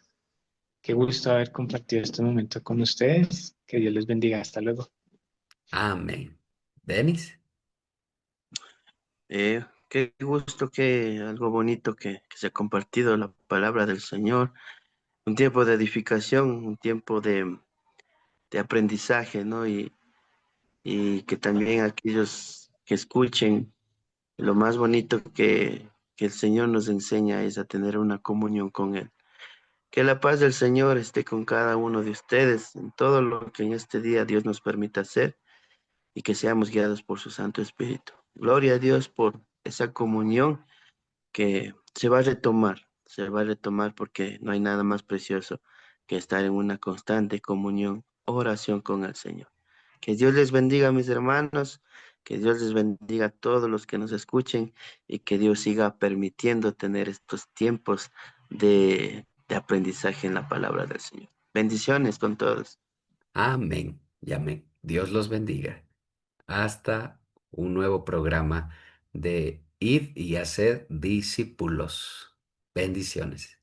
Qué gusto haber compartido este momento con ustedes. Que Dios les bendiga. Hasta luego. Amén. Denis. Qué gusto, que algo bonito que se ha compartido la palabra del Señor. Un tiempo de edificación, un tiempo de aprendizaje, ¿no? Y que también aquellos que escuchen, lo más bonito que el Señor nos enseña es a tener una comunión con Él. Que la paz del Señor esté con cada uno de ustedes en todo lo que en este día Dios nos permita hacer y que seamos guiados por su Santo Espíritu. Gloria a Dios por esa comunión que se va a retomar porque no hay nada más precioso que estar en una constante comunión, oración con el Señor. Que Dios les bendiga, mis hermanos, que Dios les bendiga a todos los que nos escuchen y que Dios siga permitiendo tener estos tiempos de aprendizaje en la palabra del Señor. Bendiciones con todos. Amén y amén. Dios los bendiga. Hasta un nuevo programa de Id y Hacer Discípulos. Bendiciones.